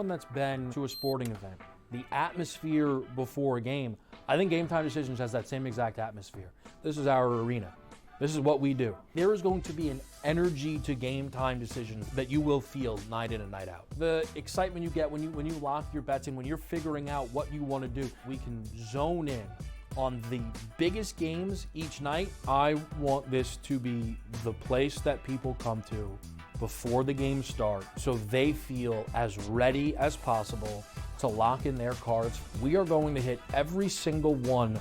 anyone that's been to a sporting event, the atmosphere before a game, I think Game Time Decisions has that same exact atmosphere. This is our arena. This is what we do. There is going to be an energy to Game Time Decisions that you will feel night in and night out. The excitement you get when you lock your bets in, when you're figuring out what you want to do, we can zone in on the biggest games each night. I want this to be the place that people come to before the games start so they feel as ready as possible to lock in their cards. We are going to hit every single one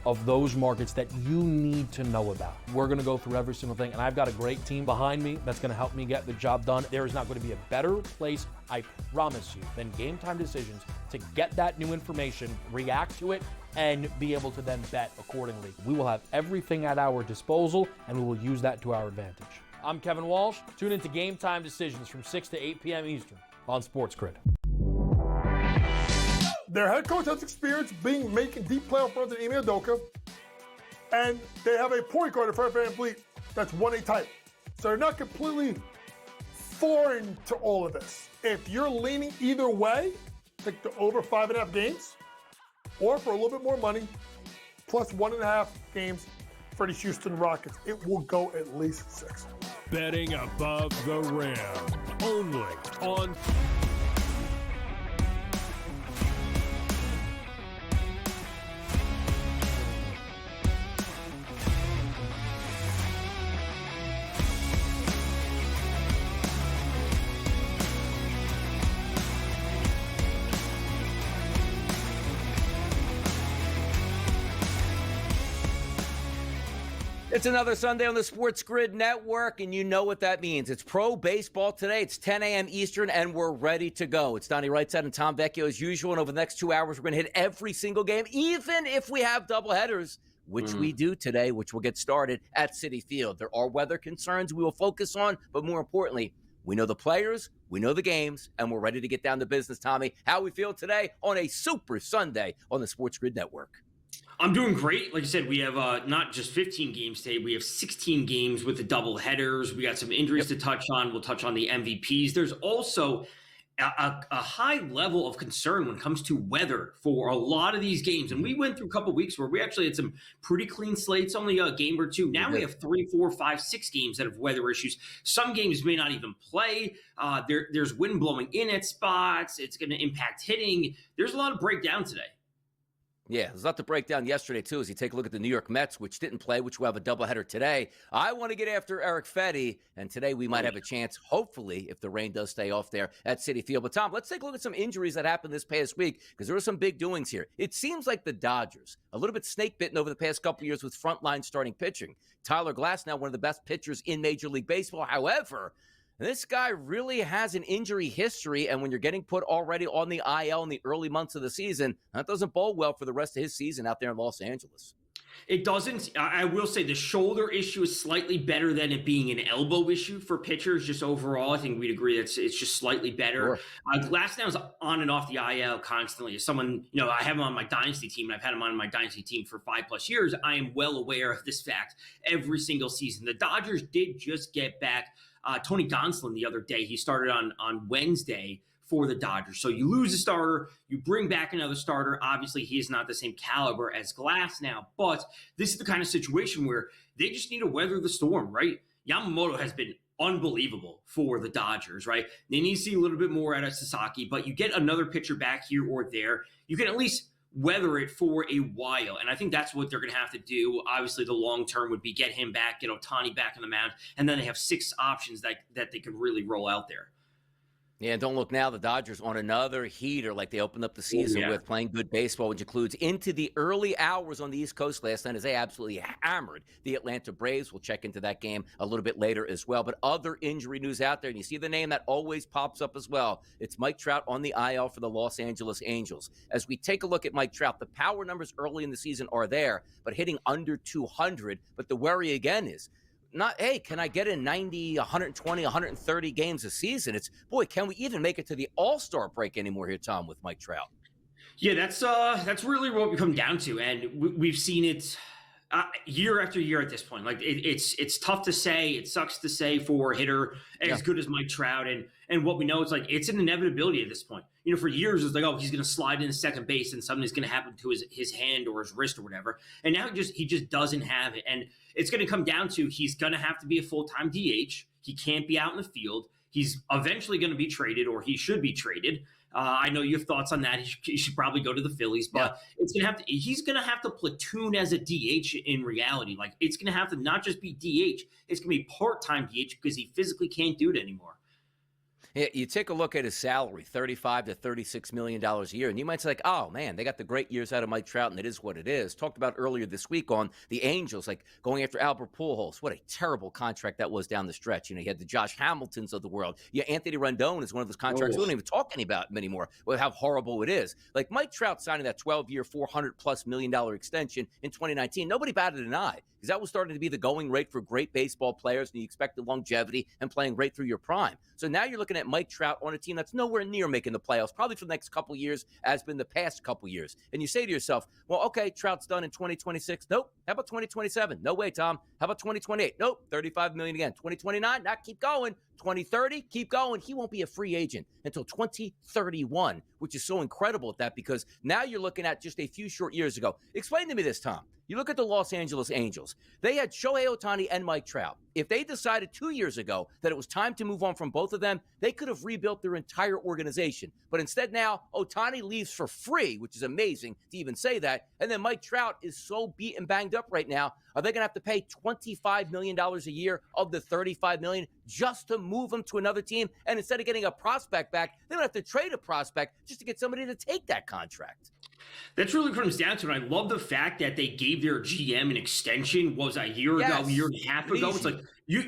of those markets that you need to know about. We're gonna go through every single thing, and I've got a great team behind me that's gonna help me get the job done. There is not gonna be a better place, I promise you, than Game Time Decisions to get that new information, react to it, and be able to then bet accordingly. We will have everything at our disposal, and we will use that to our advantage. I'm Kevin Walsh. Tune into Game Time Decisions from 6 to 8 p.m. Eastern on SportsGrid. Their head coach has experience making deep playoff runs in Ime Udoka, and they have a point guard in Fred VanVleet that's 1A type. So they're not completely foreign to all of this. If you're leaning either way, take the over 5.5 games, or for a little bit more money, plus 1.5 games for the Houston Rockets. It will go at least 6. Betting above the rim, only on It's another Sunday on the SportsGrid Network, and you know what that means. It's pro baseball today. It's 10 a.m. Eastern, and we're ready to go. It's Donnie Rightside and Tom Vecchio as usual, and over the next 2 hours, we're going to hit every single game, even if we have doubleheaders, which we do today, which will get started at Citi Field. There are weather concerns we will focus on, but more importantly, we know the players, we know the games, and we're ready to get down to business, Tommy. How we feel today on a Super Sunday on the SportsGrid Network. I'm doing great. Like I said, we have not just 15 games today. We have 16 games with the double headers. We got some injuries to touch on. We'll touch on the MVPs. There's also a high level of concern when it comes to weather for a lot of these games. And we went through a couple of weeks where we actually had some pretty clean slates, only a game or two. Now we have 3, 4, 5, 6 games that have weather issues. Some games may not even play. There's wind blowing in at spots. It's going to impact hitting. There's a lot of breakdown today. Yeah, there's a lot to break down yesterday, too, as you take a look at the New York Mets, which didn't play, which will have a doubleheader today. I want to get after Eric Fetty, and today we might have a chance, hopefully, if the rain does stay off there at Citi Field. But, Tom, let's take a look at some injuries that happened this past week, because there were some big doings here. It seems like the Dodgers, a little bit snake-bitten over the past couple of years with frontline starting pitching. Tyler Glasnow, one of the best pitchers in Major League Baseball. However, this guy really has an injury history, and when you're getting put already on the IL in the early months of the season, that doesn't bode well for the rest of his season out there in Los Angeles. It doesn't. I will say the shoulder issue is slightly better than it being an elbow issue for pitchers. Just overall, I think we'd agree it's just slightly better. Sure. Glasnow's on and off the IL constantly. As someone, I have him on my dynasty team, and I've had him on my dynasty team for 5+ years. I am well aware of this fact every single season. The Dodgers did just get back Tony Gonsolin the other day. He started on Wednesday for the Dodgers. So you lose a starter, you bring back another starter. Obviously, he is not the same caliber as Glasnow, but this is the kind of situation where they just need to weather the storm, right? Yamamoto has been unbelievable for the Dodgers, right? They need to see a little bit more out of Sasaki, but you get another pitcher back here or there, you can at least weather it for a while. And I think that's what they're going to have to do. Obviously, the long term would be get him back, get Ohtani back on the mound, and then they have 6 options that they could really roll out there. Yeah, don't look now. The Dodgers on another heater like they opened up the season with, playing good baseball, which includes into the early hours on the East Coast last night as they absolutely hammered the Atlanta Braves. We'll check into that game a little bit later as well. But other injury news out there, and you see the name that always pops up as well. It's Mike Trout on the IL for the Los Angeles Angels. As we take a look at Mike Trout, the power numbers early in the season are there, but hitting under 200. But the worry again is, not, hey, can I get in 90, 120, 130 games a season? It's, boy, can we even make it to the All-Star break anymore here, Tom, with Mike Trout? Yeah, that's really what we come down to. And we've seen it Year after year at this point. Like it's tough to say. It sucks to say for a hitter as good as Mike Trout. And what we know is like it's an inevitability at this point. You know, for years it's like, oh, he's going to slide into second base and something's going to happen to his hand or his wrist or whatever. And now he just doesn't have it. And it's going to come down to he's going to have to be a full-time DH. He can't be out in the field. He's eventually going to be traded, or he should be traded. I know you have thoughts on that. He should probably go to the Phillies, but he's going to have to platoon as a DH in reality. Like it's going to have to not just be DH, it's going to be part-time DH because he physically can't do it anymore. Yeah, you take a look at his salary, $35 to $36 million a year, and you might say, like, oh, man, they got the great years out of Mike Trout, and it is what it is. Talked about earlier this week on the Angels, like going after Albert Pujols. What a terrible contract that was down the stretch. You know, you had the Josh Hamiltons of the world. Yeah, Anthony Rendon is one of those contracts we don't even talk about him anymore with how horrible it is. Like Mike Trout signing that 12-year, $400+ million extension in 2019, nobody batted an eye because that was starting to be the going rate for great baseball players, and you expect the longevity and playing right through your prime. So now you're looking at Mike Trout on a team that's nowhere near making the playoffs, probably for the next couple years, as been the past couple years. And you say to yourself, well, okay, Trout's done in 2026. Nope. How about 2027? No way, Tom. How about 2028? Nope. $35 million again. 2029? Not keep going. 2030? Keep going. He won't be a free agent until 2031, which is so incredible at that because now you're looking at just a few short years ago. Explain to me this, Tom. You look at the Los Angeles Angels. They had Shohei Ohtani and Mike Trout. If they decided 2 years ago that it was time to move on from both of them, they could have rebuilt their entire organization. But instead now, Ohtani leaves for free, which is amazing to even say that. And then Mike Trout is so beat and banged up right now. Are they going to have to pay $25 million a year of the $35 million just to move him to another team? And instead of getting a prospect back, they don't have to trade a prospect just to get somebody to take that contract. That's really what it comes down to. And I love the fact that they gave their GM an extension, was a year ago, a year and a half ago. It's like, you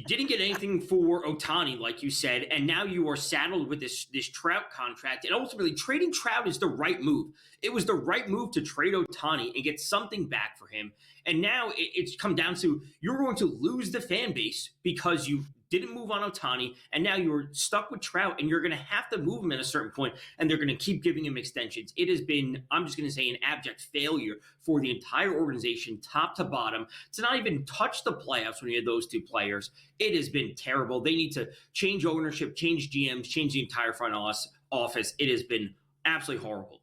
didn't get anything for Ohtani, like you said, and now you are saddled with this Trout contract. And ultimately, trading Trout is the right move. It was the right move to trade Ohtani and get something back for him. And now it's come down to you're going to lose the fan base because you didn't move on Ohtani, and now you're stuck with Trout, and you're going to have to move him at a certain point, and they're going to keep giving him extensions. It has been, I'm just going to say, an abject failure for the entire organization, top to bottom, to not even touch the playoffs when you had those two players. It has been terrible. They need to change ownership, change GMs, change the entire front office. It has been absolutely horrible.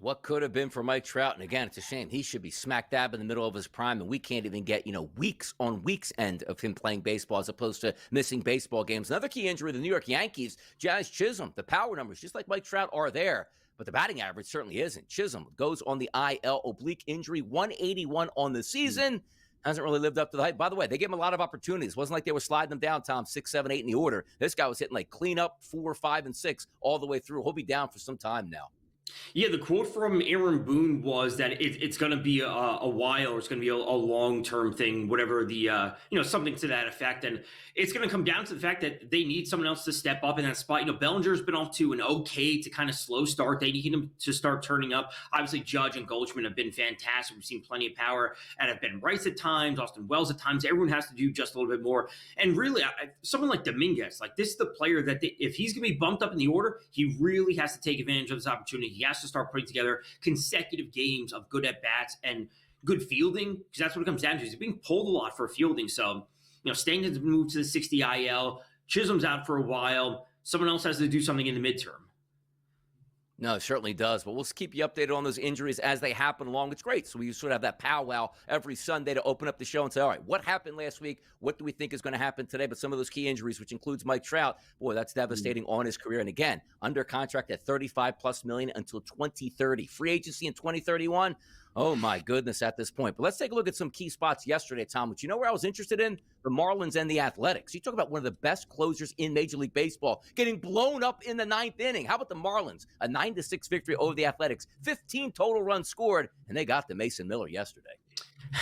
What could have been for Mike Trout? And again, it's a shame. He should be smack dab in the middle of his prime, and we can't even get, weeks on weeks end of him playing baseball as opposed to missing baseball games. Another key injury, the New York Yankees, Jazz Chisholm. The power numbers, just like Mike Trout, are there, but the batting average certainly isn't. Chisholm goes on the IL, oblique injury, 181 on the season. Hasn't really lived up to the hype. By the way, they gave him a lot of opportunities. It wasn't like they were sliding them down, Tom, 6, 7, 8 in the order. This guy was hitting like cleanup 4, 5, and 6 all the way through. He'll be down for some time now. Yeah, the quote from Aaron Boone was that it's going to be a while, or it's going to be a long-term thing, whatever the, something to that effect. And it's going to come down to the fact that they need someone else to step up in that spot. Bellinger's been off to an okay to kind of slow start. They need him to start turning up. Obviously, Judge and Goldschmidt have been fantastic. We've seen plenty of power and have been Rice at times, Austin Wells at times. Everyone has to do just a little bit more. And really, someone like Dominguez, like this is the player that if he's going to be bumped up in the order, he really has to take advantage of this opportunity. He has to start putting together consecutive games of good at-bats and good fielding, because that's what it comes down to. He's being pulled a lot for fielding. So, Stanton's moved to the 60 IL. Chisholm's out for a while. Someone else has to do something in the midterm. No, it certainly does. But we'll keep you updated on those injuries as they happen along. It's great. So we sort of have that powwow every Sunday to open up the show and say, all right, what happened last week? What do we think is going to happen today? But some of those key injuries, which includes Mike Trout, boy, that's devastating on his career. And again, under contract at $35+ million until 2030. Free agency in 2031. Oh, my goodness, at this point. But let's take a look at some key spots yesterday, Tom, which where I was interested in? The Marlins and the Athletics. You talk about one of the best closers in Major League Baseball getting blown up in the 9th inning. How about the Marlins? A 9-6 victory over the Athletics. 15 total runs scored, and they got to Mason Miller yesterday.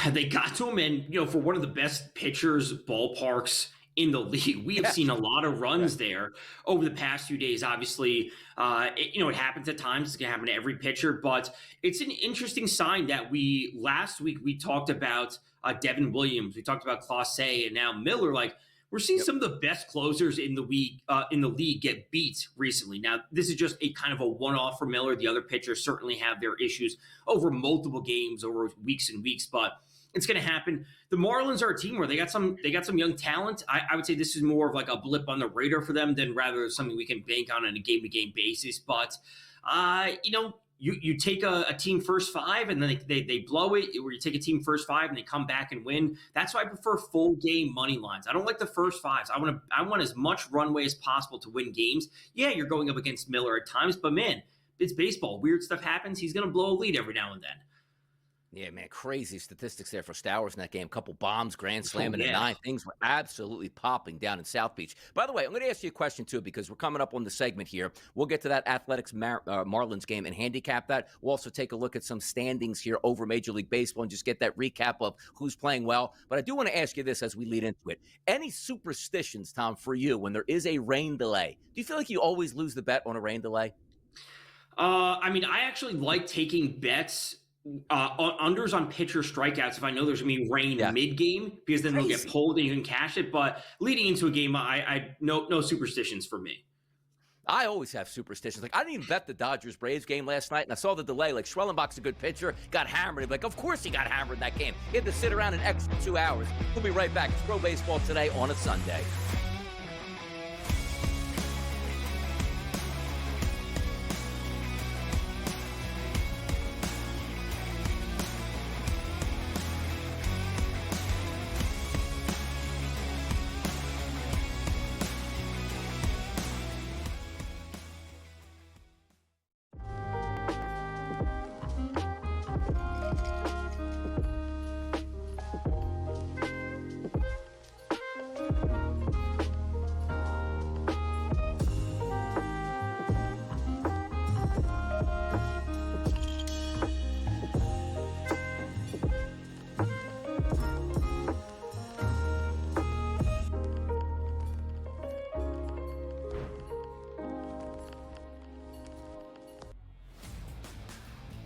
They got to him, and, for one of the best pitchers, ballparks in the league. We have seen a lot of runs there over the past few days. Obviously, it happens at times. It's going to happen to every pitcher, but it's an interesting sign that last week we talked about Devin Williams. We talked about Clase, and now Miller. Like, we're seeing some of the best closers in the league get beat recently. Now, this is just a kind of a one-off for Miller. The other pitchers certainly have their issues over multiple games, over weeks and weeks, but it's going to happen. The Marlins are a team where they got some young talent. I would say this is more of like a blip on the radar for them than rather something we can bank on a game-to-game basis. But you take a team first five and then they blow it, or you take a team first five and they come back and win. That's why I prefer full game money lines. I don't like the first fives. I want as much runway as possible to win games. Yeah, you're going up against Miller at times, but man, it's baseball. Weird stuff happens. He's going to blow a lead every now and then. Yeah, man, crazy statistics there for Stowers in that game. A couple bombs, grand slam in the ninth. Things were absolutely popping down in South Beach. By the way, I'm going to ask you a question, too, because we're coming up on the segment here. We'll get to that Athletics Marlins game and handicap that. We'll also take a look at some standings here over Major League Baseball and just get that recap of who's playing well. But I do want to ask you this as we lead into it. Any superstitions, Tom, for you when there is a rain delay? Do you feel like you always lose the bet on a rain delay? I actually like taking bets unders on pitcher strikeouts if I know there's going to be rain mid-game, because then they'll get pulled and you can cash it. But leading into a game, I no superstitions for me. I always have superstitions. Like, I didn't even bet the Dodgers-Braves game last night, and I saw the delay. Like, Schwellenbach's a good pitcher, got hammered. Like, of course he got hammered in that game. He had to sit around an extra 2 hours. We'll be right back. It's Pro Baseball Today on a Sunday.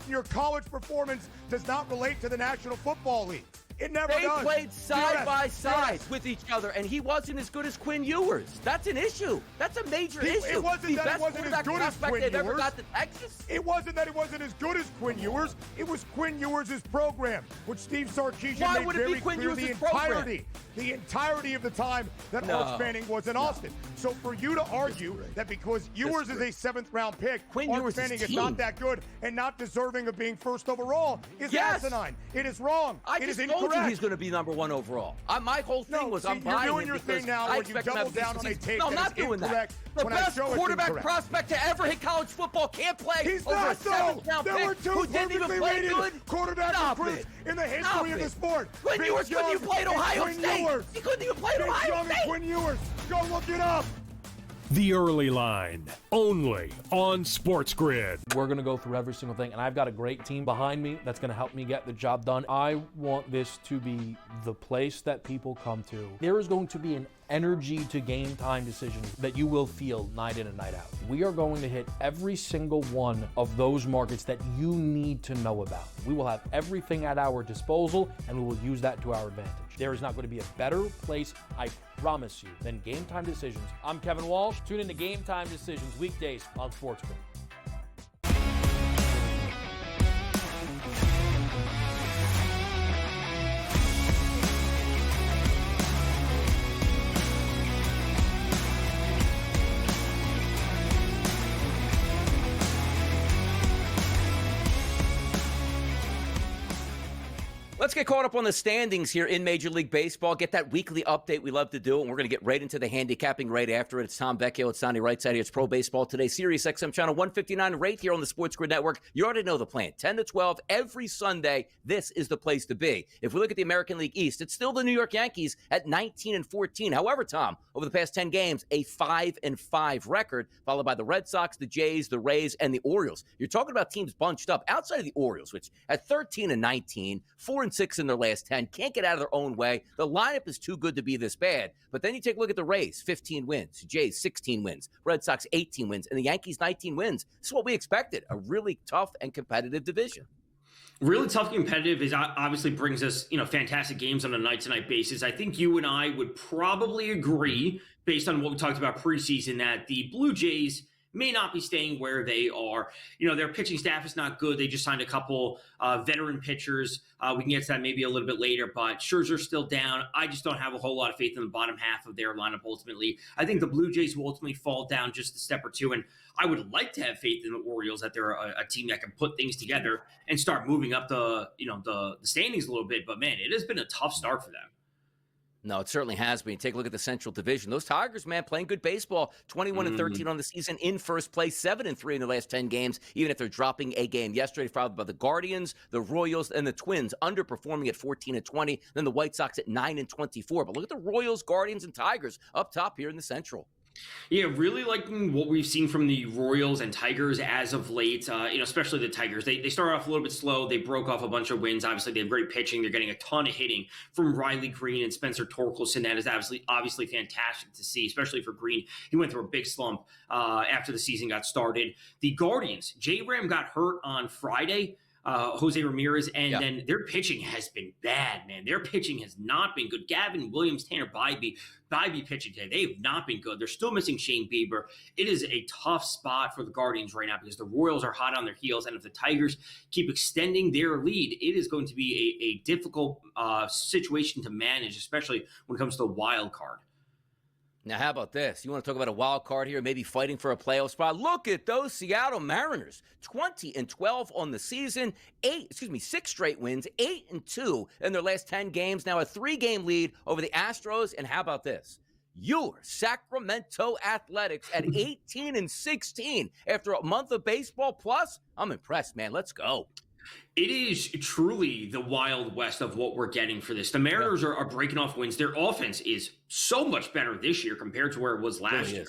Your college performance does not relate to the National Football League. It never does. They played side by side with each other, and he wasn't as good as Quinn Ewers. That's an issue. That's a major issue. It wasn't that he wasn't as good as Quinn Ewers. Ever got to Texas. It wasn't that he wasn't as good as Quinn Ewers. It was Quinn Ewers' program, which Steve Sarkisian made very clear the entirety of the time that Arch Manning was in Austin. So for you to argue that because Ewers is a seventh-round pick, Arch Manning is not that good and not deserving of being first overall is asinine. It is wrong. It is incorrect. He's going to be number one overall. My whole thing was I'm buying you're doing your thing now where you double down on a take I'm not doing that. The best quarterback prospect to ever hit college football can't play. He's over not, a seventh-round pick were two who didn't even play good. Quarterbacks in the history of the sport. Quinn Ewers couldn't even play at Ohio State. He couldn't even play at Ohio State. Quinn Ewers. Go look it up. The Early Line, only on SportsGrid. We're going to go through every single thing, and I've got a great team behind me that's going to help me get the job done. I want this to be the place that people come to. There is going to be an energy to game time decisions that you will feel night in and night out. We are going to hit every single one of those markets that you need to know about. We will have everything at our disposal, and we will use that to our advantage. There is not going to be a better place, I promise you, than Game Time Decisions. I'm Kevin Walsh. Tune in to Game Time Decisions weekdays on SportsGrid. Let's get caught up on the standings here in Major League Baseball. Get that weekly update we love to do, and we're going to get right into the handicapping right after it. It's Tom Vecchio. It's Sonny Rightside here. It's Pro Baseball Today, Sirius XM Channel 159, right here on the SportsGrid Network. You already know the plan. 10 to 12 every Sunday. This is the place to be. If we look at the American League East, it's still the New York Yankees at 19-14. However, Tom, over the past 10 games, a 5-5 record, followed by the Red Sox, the Jays, the Rays, and the Orioles. You're talking about teams bunched up outside of the Orioles, which at 13-19, 4-6 in their last 10, can't get out of their own way. The lineup is too good to be this bad. But then you take a look at the Rays, 15 wins, Jays, 16 wins, Red Sox, 18 wins, and the Yankees, 19 wins. This is what we expected, a really tough and competitive division. Really tough competitive is obviously brings us, fantastic games on a night-to-night basis. I think you and I would probably agree, based on what we talked about preseason, that the Blue Jays may not be staying where they are. Their pitching staff is not good. They just signed a couple veteran pitchers. We can get to that maybe a little bit later, but Scherzer's still down. I just don't have a whole lot of faith in the bottom half of their lineup ultimately. I think the Blue Jays will ultimately fall down just a step or two, and I would like to have faith in the Orioles that they're a team that can put things together and start moving up the standings a little bit. But man, it has been a tough start for them. No, it certainly has been. Take a look at the Central Division. Those Tigers, man, playing good baseball. 21-13 on the season, in first place, 7-3 in the last 10 games, even if they're dropping a game yesterday, followed by the Guardians, the Royals, and the Twins, underperforming at 14-20. Then the White Sox at 9-24. But look at the Royals, Guardians, and Tigers up top here in the Central. Yeah, really liking what we've seen from the Royals and Tigers as of late, especially the Tigers. They started off a little bit slow. They broke off a bunch of wins. Obviously, they have great pitching. They're getting a ton of hitting from Riley Green and Spencer Torkelson. That is obviously fantastic to see, especially for Green. He went through a big slump after the season got started. The Guardians, J-Ram got hurt on Friday. Jose Ramirez, and then their pitching has been bad, man. Their pitching has not been good. Gavin Williams, Tanner Bybee pitching today. They have not been good. They're still missing Shane Bieber. It is a tough spot for the Guardians right now because the Royals are hot on their heels, and if the Tigers keep extending their lead, it is going to be a difficult situation to manage, especially when it comes to the wild card. Now, how about this? You want to talk about a wild card here, maybe fighting for a playoff spot? Look at those Seattle Mariners, 20-12 on the season, 6 straight wins, 8-2 in their last 10 games. Now a 3-game lead over the Astros. And how about this? Your Sacramento Athletics at 18-16 after a month of baseball. Plus, I'm impressed, man. Let's go. It is truly the Wild West of what we're getting for this. The Mariners are breaking off wins. Their offense is so much better this year compared to where it was last year.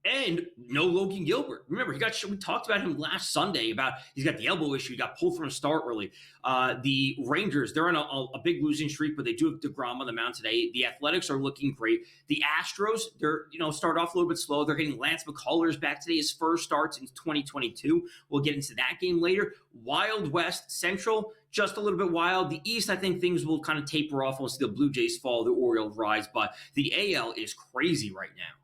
And no Logan Gilbert. Remember, we talked about him last Sunday about he's got the elbow issue. He got pulled from a start early. The Rangers, they're on a big losing streak, but they do have DeGrom on the mound today. The Athletics are looking great. The Astros, they're start off a little bit slow. They're getting Lance McCullers back today. His first start since 2022. We'll get into that game later. Wild West, Central, just a little bit wild. The East, I think things will kind of taper off once the Blue Jays fall, the Orioles rise. But the AL is crazy right now.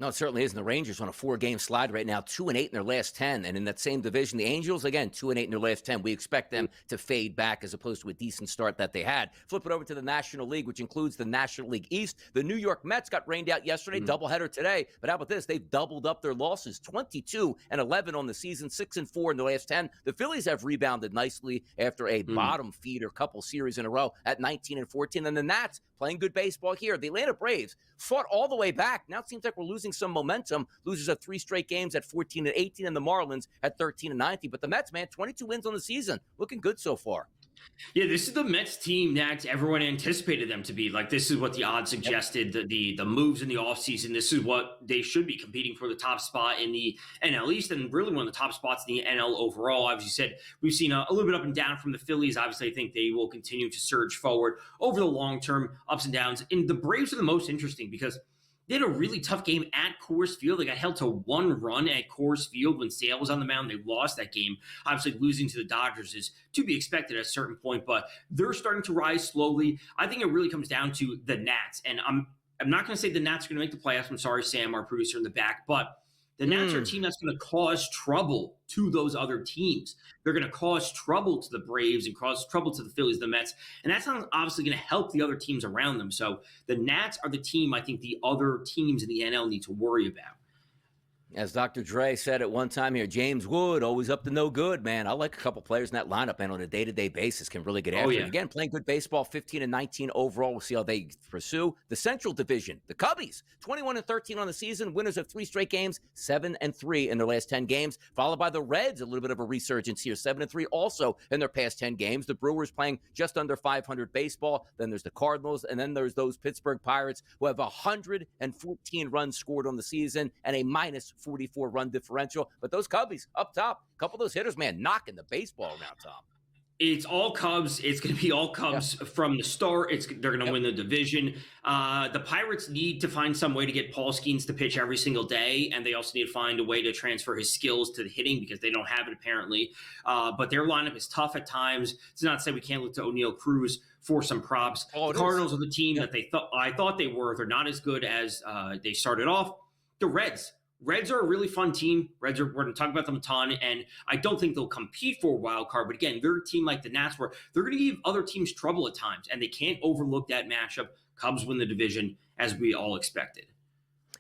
No, it certainly is. And the Rangers on a 4-game slide right now, 2-8 in their last 10. And in that same division, the Angels, again, 2-8 in their last 10. We expect them to fade back as opposed to a decent start that they had. Flip it over to the National League, which includes the National League East. The New York Mets got rained out yesterday, doubleheader today. But how about this? They've doubled up their losses, 22-11 on the season, 6-4 in the last 10. The Phillies have rebounded nicely after a bottom feeder couple series in a row at 19-14. And the Nats playing good baseball here. The Atlanta Braves fought all the way back. Now it seems like we're losing some momentum. Losers of 3 straight games at 14-18, and the Marlins at 13-19. But the Mets, man, 22 wins on the season. Looking good so far. Yeah, this is the Mets team that everyone anticipated them to be. Like, this is what the odds suggested, the moves in the offseason. This is what they should be competing for, the top spot in the NL East and really one of the top spots in the NL overall. As you said, we've seen a little bit up and down from the Phillies. Obviously, I think they will continue to surge forward over the long term, ups and downs. And the Braves are the most interesting because they had a really tough game at Coors Field. They got held to 1 run at Coors Field when Sale was on the mound. They lost that game. Obviously, losing to the Dodgers is to be expected at a certain point, but they're starting to rise slowly. I think it really comes down to the Nats, and I'm not going to say the Nats are going to make the playoffs. I'm sorry, Sam, our producer in the back, but the Nats are a team that's going to cause trouble to those other teams. They're going to cause trouble to the Braves and cause trouble to the Phillies, the Mets, and that's obviously going to help the other teams around them. So the Nats are the team I think the other teams in the NL need to worry about. As Dr. Dre said at one time here, James Wood, always up to no good, man. I like a couple players in that lineup, and on a day-to-day basis can really get after it. Again, playing good baseball, 15-19 overall. We'll see how they pursue. The Central Division, the Cubbies, 21-13 on the season, winners of 3 straight games, 7-3 in their last 10 games, followed by the Reds, a little bit of a resurgence here, 7-3 also in their past 10 games. The Brewers playing just under 500 baseball. Then there's the Cardinals, and then there's those Pittsburgh Pirates who have 114 runs scored on the season and a minus 44 run differential. But those Cubbies up top, a couple of those hitters, man, knocking the baseball around, Tom. It's all Cubs. It's going to be all Cubs from the start. They're going to win the division. The Pirates need to find some way to get Paul Skeens to pitch every single day, and they also need to find a way to transfer his skills to the hitting because they don't have it apparently. But their lineup is tough at times. It's not to say we can't look to O'Neal Cruz for some props. The Cardinals are the team that I thought they were. They're not as good as they started off. The Reds are a really fun team. We're going to talk about them a ton, and I don't think they'll compete for a wild card. But again, they're a team like the Nats where they're going to give other teams trouble at times, and they can't overlook that matchup. Cubs win the division, as we all expected.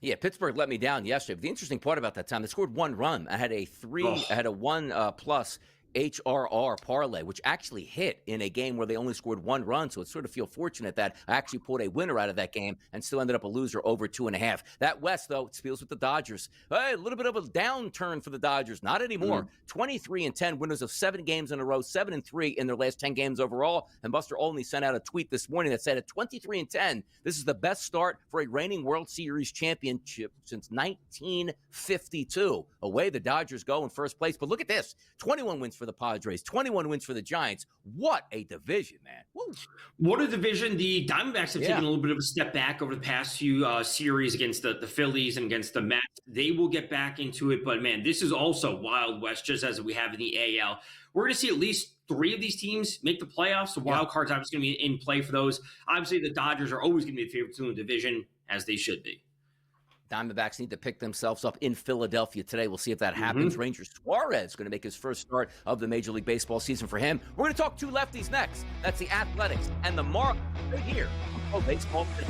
Yeah, Pittsburgh let me down yesterday. But the interesting part about that time, they scored 1 run. I had a 1 plus HRR parlay, which actually hit in a game where they only scored 1 run. So it's sort of feel fortunate that I actually pulled a winner out of that game and still ended up a loser over 2.5. That West, though, it feels with the Dodgers. Hey, a little bit of a downturn for the Dodgers. Not anymore. 23-10, winners of 7 games in a row, 7-3 in their last 10 games overall. And Buster Olney sent out a tweet this morning that said at 23-10, this is the best start for a reigning World Series championship since 1952. Away the Dodgers go in first place. But look at this, 21 wins for the Padres, 21 wins for the Giants. What a division, man. Woo. What a division. The Diamondbacks have taken a little bit of a step back over the past few series against the Phillies and against the Mets. They will get back into it, but man, this is also Wild West, just as we have in the AL. We're going to see at least 3 of these teams make the playoffs. The wild card's obviously going to be in play for those. Obviously, the Dodgers are always going to be the favorites in the division, as they should be. Diamondbacks need to pick themselves up in Philadelphia today. We'll see if that happens. Ranger Suarez going to make his first start of the Major League Baseball season for him. We're going to talk 2 lefties next. That's the Athletics and the Mark right here on Baseball Today.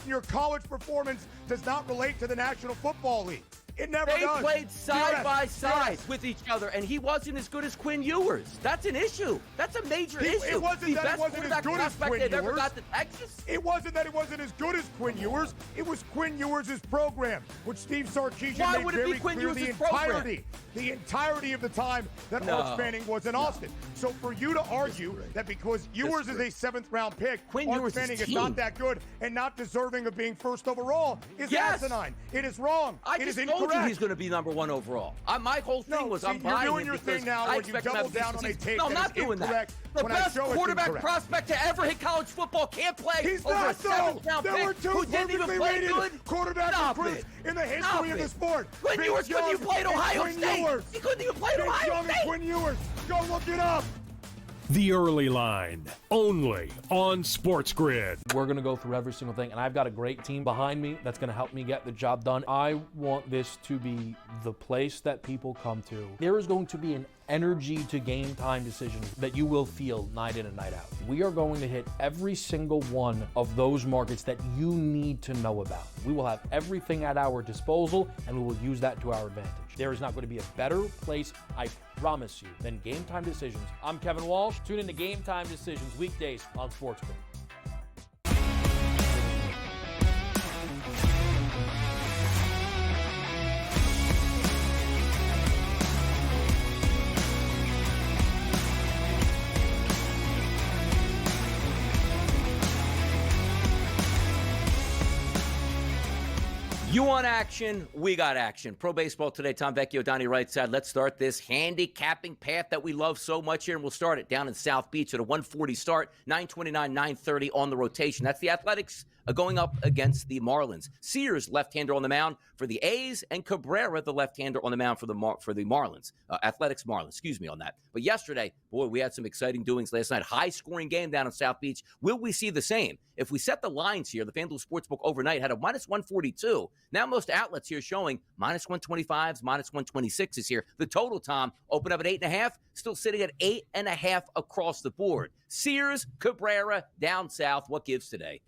Your college performance does not relate to the National Football League. It never does. They played side by side with each other, and he wasn't as good as Quinn Ewers. That's an issue. That's a major issue. It wasn't that it wasn't as good as Quinn Ewers. Ever got to Texas. It wasn't that it wasn't as good as Quinn Ewers. It was Quinn Ewers' program, which Steve Sarkisian made very clear the entirety of the time that Arch Manning was in Austin. So for you to argue that because Ewers is a 7th-round pick, Arch Manning is not that good and not deserving of being first overall is asinine. It is wrong. It is incorrect. He's going to be number 1 overall. My whole thing was I'm buying you're doing your thing now where you double down on a take that is incorrect. The best quarterback prospect to ever hit college football can't play. He's over not a 7th-round pick. There were 2 perfectly rated quarterback recruits in the history of the sport. Quinn Ewers couldn't even play at Ohio State. He couldn't even play at Ohio State. Quinn Ewers. Go look it up. The Early Line, only on SportsGrid. We're going to go through every single thing, and I've got a great team behind me that's going to help me get the job done. I want this to be the place that people come to. There is going to be an energy to game time decisions that you will feel night in and night out. We are going to hit every single one of those markets that you need to know about. We will have everything at our disposal, and we will use that to our advantage. There is not going to be a better place, I promise you, than Game Time Decisions. I'm Kevin Walsh. Tune in to Game Time Decisions weekdays on SportsGrid. You want action? We got action. Pro Baseball Today, Tom Vecchio, Donnie right side. Let's start this handicapping path that we love so much here, and we'll start it down in South Beach at a 1:40 start, 9:29, 9:30 on the rotation. That's the Athletics going up against the Marlins. Sears, left-hander on the mound for the A's, and Cabrera, the left-hander on the mound for the Marlins. Athletics Marlins, excuse me on that. But yesterday, boy, we had some exciting doings last night. High-scoring game down in South Beach. Will we see the same? If we set the lines here, the FanDuel Sportsbook overnight had a minus 142. Now most outlets here showing minus 125s, minus 126s here. The total, Tom, opened up at 8.5, still sitting at 8.5 across the board. Sears, Cabrera, down south. What gives today?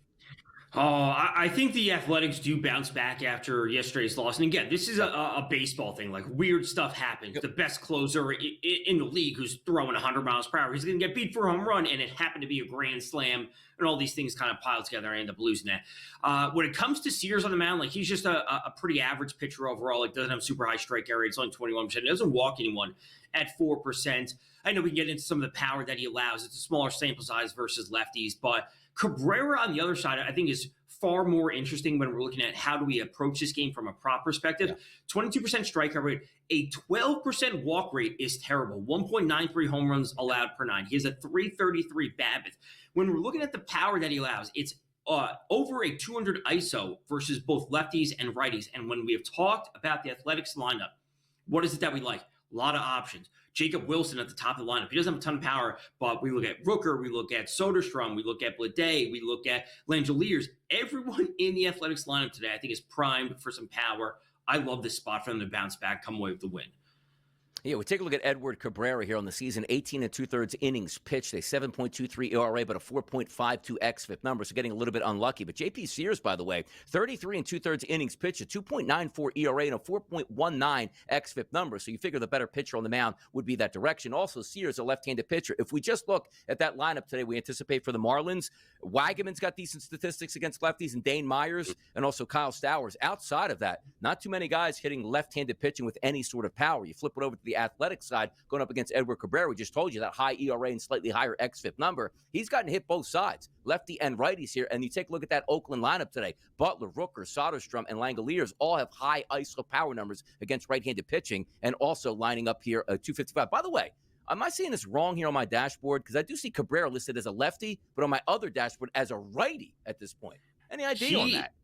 I think the Athletics do bounce back after yesterday's loss. And again, this is a baseball thing. Like, weird stuff happens. Yep. The best closer in the league who's throwing 100 miles per hour, he's going to get beat for a home run, and it happened to be a grand slam, and all these things kind of pile together and end up losing that. When it comes to Sears on the mound, like, he's just a pretty average pitcher overall. Like, doesn't have super high strike area. It's only 21%. He doesn't walk anyone at 4%. I know we can get into some of the power that he allows. It's a smaller sample size versus lefties, but Cabrera on the other side, I think, is far more interesting when we're looking at how do we approach this game from a prop perspective. 22% strikeout rate, a 12% walk rate is terrible. 1.93 home runs allowed per nine. He has a 333 BABIP. When we're looking at the power that he allows, it's over a 200 ISO versus both lefties and righties. And when we have talked about the Athletics lineup, what is it that we like? A lot of options. Jacob Wilson at the top of the lineup. He doesn't have a ton of power, but we look at Rooker, we look at Soderstrom, we look at Blade, we look at Langeliers. Everyone in the Athletics lineup today, I think, is primed for some power. I love this spot for them to bounce back, come away with the win. Yeah, we take a look at Edward Cabrera here on the season. 18 2/3 innings pitched, a 7.23 ERA, but a 4.52 xFIP number, so getting a little bit unlucky. But J.P. Sears, by the way, 33 2/3 innings pitched, a 2.94 ERA, and a 4.19 xFIP number. So you figure the better pitcher on the mound would be that direction. Also, Sears, a left-handed pitcher. If we just look at that lineup today, we anticipate for the Marlins, Wagaman's got decent statistics against lefties, and Dane Myers, and also Kyle Stowers. Outside of that, not too many guys hitting left-handed pitching with any sort of power. You flip it over to the athletic side, going up against Edward Cabrera. We just told you that high ERA and slightly higher xFIP number. He's gotten hit both sides, lefty and righties here. And you take a look at that Oakland lineup today. Butler, Rooker, Soderstrom, and Langeliers all have high ISO power numbers against right-handed pitching, and also lining up here at 255. By the way, am I seeing this wrong here on my dashboard? Because I do see Cabrera listed as a lefty, but on my other dashboard as a righty at this point. Any idea on that?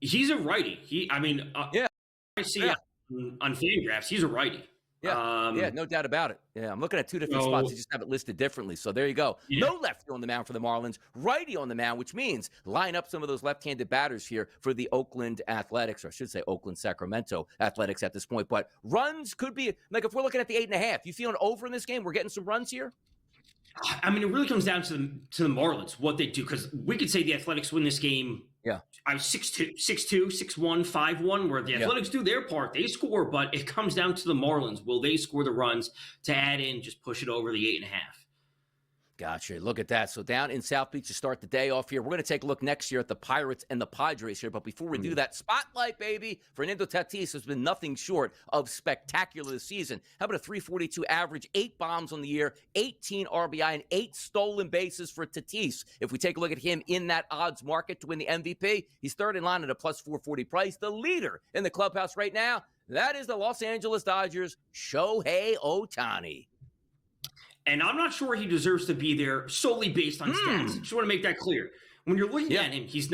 He's a righty. I see on Fangraphs, he's a righty. Yeah, no doubt about it. Yeah, I'm looking at two different spots. You just have it listed differently. So there you go. Yeah. No lefty on the mound for the Marlins, righty on the mound, which means line up some of those left-handed batters here for the Oakland Athletics, or I should say Oakland Sacramento Athletics at this point. But runs could be, like, if we're looking at the 8.5, you feeling over in this game? We're getting some runs here? I mean, it really comes down to the Marlins, what they do, because we could say the Athletics win this game. Yeah, I was 6-2, 6-1, 5-1, where the Athletics do their part. They score, but it comes down to the Marlins. Will they score the runs to add in, just push it over the 8.5? Gotcha. Look at that. So down in South Beach to start the day off here. We're going to take a look next year at the Pirates and the Padres here. But before we do that, spotlight, baby. Fernando Tatis has been nothing short of spectacular this season. How about a 342 average, 8 bombs on the year, 18 RBI, and 8 stolen bases for Tatis? If we take a look at him in that odds market to win the MVP, he's third in line at a plus 440 price. The leader in the clubhouse right now, that is the Los Angeles Dodgers, Shohei Ohtani. And I'm not sure he deserves to be there solely based on stats. Just want to make that clear. When you're looking at him, he's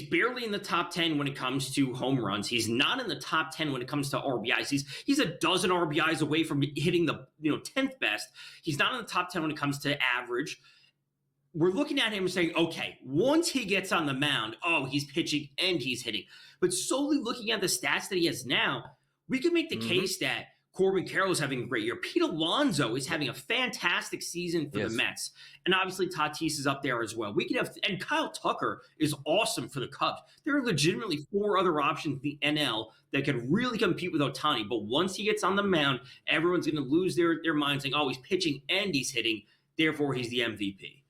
barely in the top 10 when it comes to home runs. He's not in the top 10 when it comes to RBIs. He's a dozen RBIs away from hitting the 10th best. He's not in the top 10 when it comes to average. We're looking at him and saying, okay, once he gets on the mound, he's pitching and he's hitting. But solely looking at the stats that he has now, we can make the case that Corbin Carroll is having a great year. Pete Alonso is having a fantastic season for the Mets. And obviously Tatis is up there as well. We could have, and Kyle Tucker is awesome for the Cubs. There are legitimately 4 other options in the NL that could really compete with Ohtani. But once he gets on the mound, everyone's going to lose their mind saying, he's pitching and he's hitting. Therefore, he's the MVP.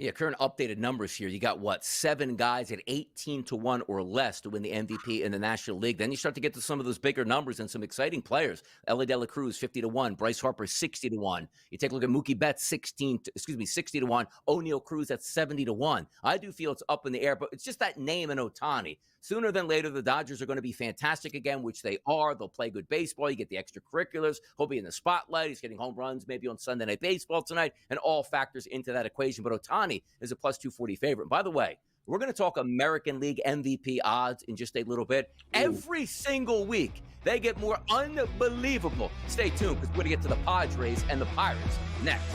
Yeah, current updated numbers here. You got, 7 guys at 18-1 or less to win the MVP in the National League. Then you start to get to some of those bigger numbers and some exciting players. Ellie De La Cruz, 50-1. Bryce Harper, 60-1. You take a look at Mookie Betts, 60-1. O'Neal Cruz at 70-1. I do feel it's up in the air, but it's just that name and Ohtani. Sooner than later, the Dodgers are going to be fantastic again, which they are. They'll play good baseball. You get the extracurriculars. He'll be in the spotlight. He's getting home runs maybe on Sunday Night Baseball tonight, and all factors into that equation. But Ohtani is a plus 240 favorite. And by the way, we're going to talk American League MVP odds in just a little bit. Every single week, they get more unbelievable. Stay tuned, because we're going to get to the Padres and the Pirates next.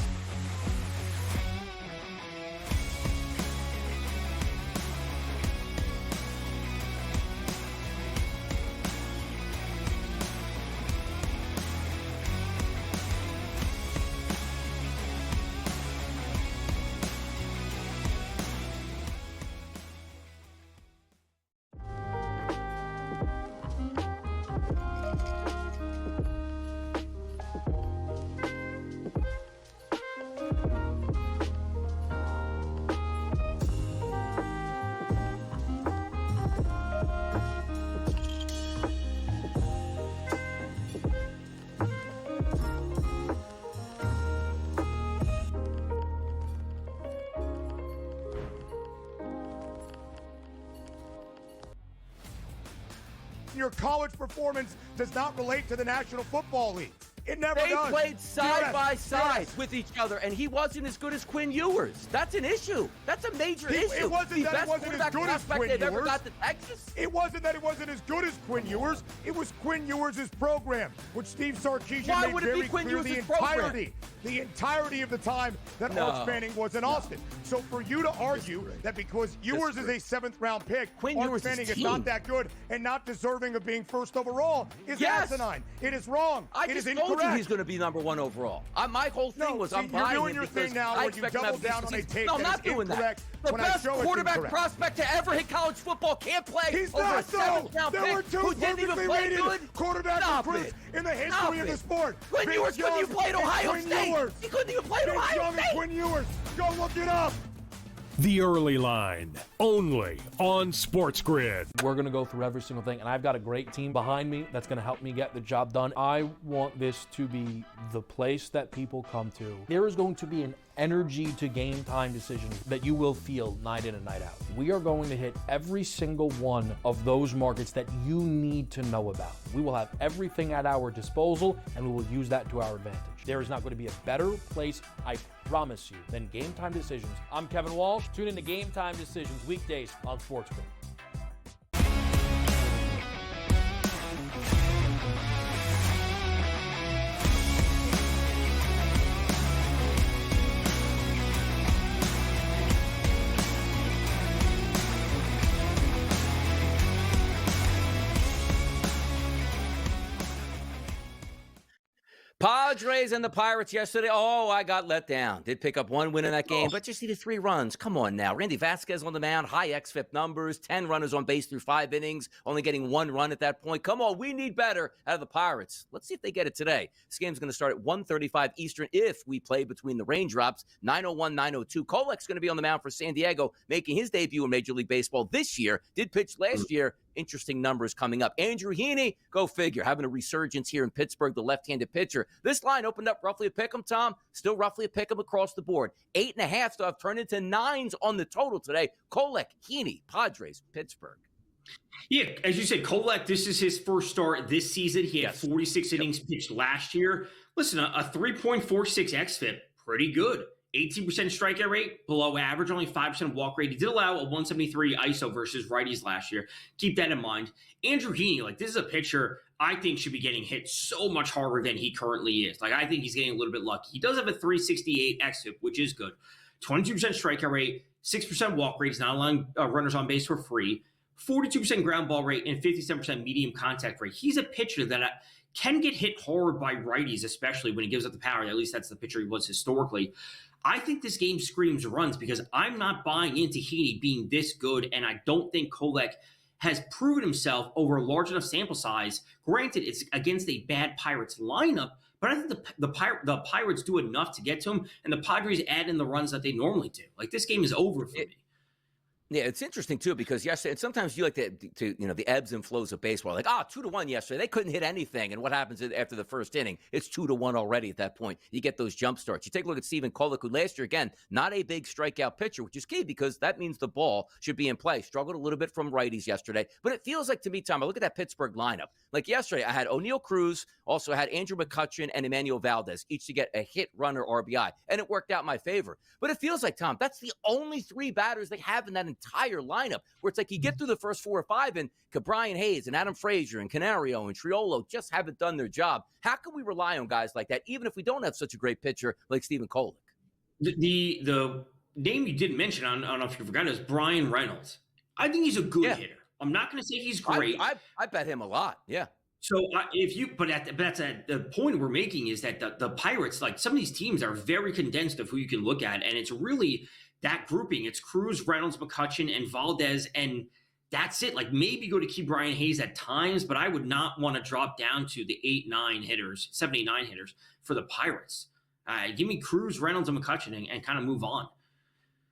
Your college performance does not relate to the National Football League. It never does. They played side by side with each other, and he wasn't as good as Quinn Ewers. That's an issue. That's a major issue. It wasn't that it wasn't as good as Quinn Ewers. Ever got to Texas. It wasn't that it wasn't as good as Quinn Ewers. It was Quinn Ewers' program, which Steve Sarkisian made very clear the entirety of the time that Arch Manning was in Austin. So for you to argue that because Ewers is a 7th-round pick, Arch Manning is not that good and not deserving of being first overall is asinine. It is wrong. It is incorrect. He's going to be number 1 overall. My whole thing was I'm buying you're doing your thing now where you double down on a take that is incorrect. The best quarterback prospect to ever hit college football can't play. He's over not a 7th-round There were pick two who didn't even play good. quarterback recruits in the history of the sport. Quinn Ewers couldn't even play at Ohio State. He couldn't even play at Ohio State. Quinn Ewers. Go look it up. The Early Line, only on SportsGrid. We're going to go through every single thing, and I've got a great team behind me that's going to help me get the job done. I want this to be the place that people come to. There is going to be an energy to game time decisions that you will feel night in and night out. We are going to hit every single one of those markets that you need to know about. We will have everything at our disposal, and we will use that to our advantage. There is not going to be a better place, I promise you, than Game Time Decisions. I'm Kevin Walsh. Tune in to Game Time Decisions weekdays on SportsGrid. Padres and the Pirates yesterday. Oh, I got let down. Did pick up 1 win in that game, but just needed 3 runs. Come on now. Randy Vasquez on the mound, high xFIP numbers, 10 runners on base through 5 innings, only getting 1 run at that point. Come on, we need better out of the Pirates. Let's see if they get it today. This game's going to start at 1:35 Eastern if we play between the raindrops. 9:01, 9:02. Kolek's going to be on the mound for San Diego, making his debut in Major League Baseball this year. Did pitch last year. Interesting numbers coming up. Andrew Heaney, go figure, having a resurgence here in Pittsburgh, the left-handed pitcher. This line opened up roughly a pick'em, Tom. Still roughly a pick'em across the board. 8.5 stuff turned into 9s on the total today. Kolek, Heaney, Padres, Pittsburgh. Yeah, as you said, Kolek, this is his first start this season. He had 46 innings pitched last year. Listen, a 3.46 xFIP, pretty good. 18% strikeout rate, below average, only 5% walk rate. He did allow a 173 ISO versus righties last year. Keep that in mind. Andrew Heaney, this is a pitcher I think should be getting hit so much harder than he currently is. I think he's getting a little bit lucky. He does have a 368 xFIP, which is good. 22% strikeout rate, 6% walk rate. He's not allowing runners on base for free. 42% ground ball rate and 57% medium contact rate. He's a pitcher that can get hit hard by righties, especially when he gives up the power. At least that's the pitcher he was historically. I think this game screams runs because I'm not buying into Heaney being this good, and I don't think Kolek has proven himself over a large enough sample size. Granted, it's against a bad Pirates lineup, but but I think the Pirates do enough to get to him, and the Padres add in the runs that they normally do. Like, this game is over for me. Yeah, it's interesting too, because yesterday, and sometimes you like to the ebbs and flows of baseball. Like, 2-1 yesterday, they couldn't hit anything, and what happens after the first inning? It's 2-1 already at that point. You get those jump starts. You take a look at Stephen Kolek, who last year, again, not a big strikeout pitcher, which is key because that means the ball should be in play. Struggled a little bit from righties yesterday, but it feels like to me, Tom, I look at that Pittsburgh lineup. Like yesterday, I had O'Neal Cruz, also had Andrew McCutchen and Emmanuel Valdez, each to get a hit, run, or RBI, and it worked out in my favor. But it feels like, Tom, that's the only 3 batters they have in that entire lineup, where it's like you get through the first 4 or 5 and Brian Hayes and Adam Frazier and Canario and Triolo just haven't done their job. How can we rely on guys like that, even if we don't have such a great pitcher like Stephen Kolek? The name you didn't mention, I don't know if you forgot, is Brian Reynolds. I think he's a good hitter. I'm not going to say he's great. I bet him a lot. Yeah. So that's the point we're making is that the Pirates, like, some of these teams are very condensed of who you can look at, and it's really that grouping. It's Cruz, Reynolds, McCutchen, and Valdez, and that's it. Like, maybe go to Key Brian Hayes at times, but I would not want to drop down to the 7, 8, 9 hitters for the Pirates. Give me Cruz, Reynolds, and McCutchen and kind of move on.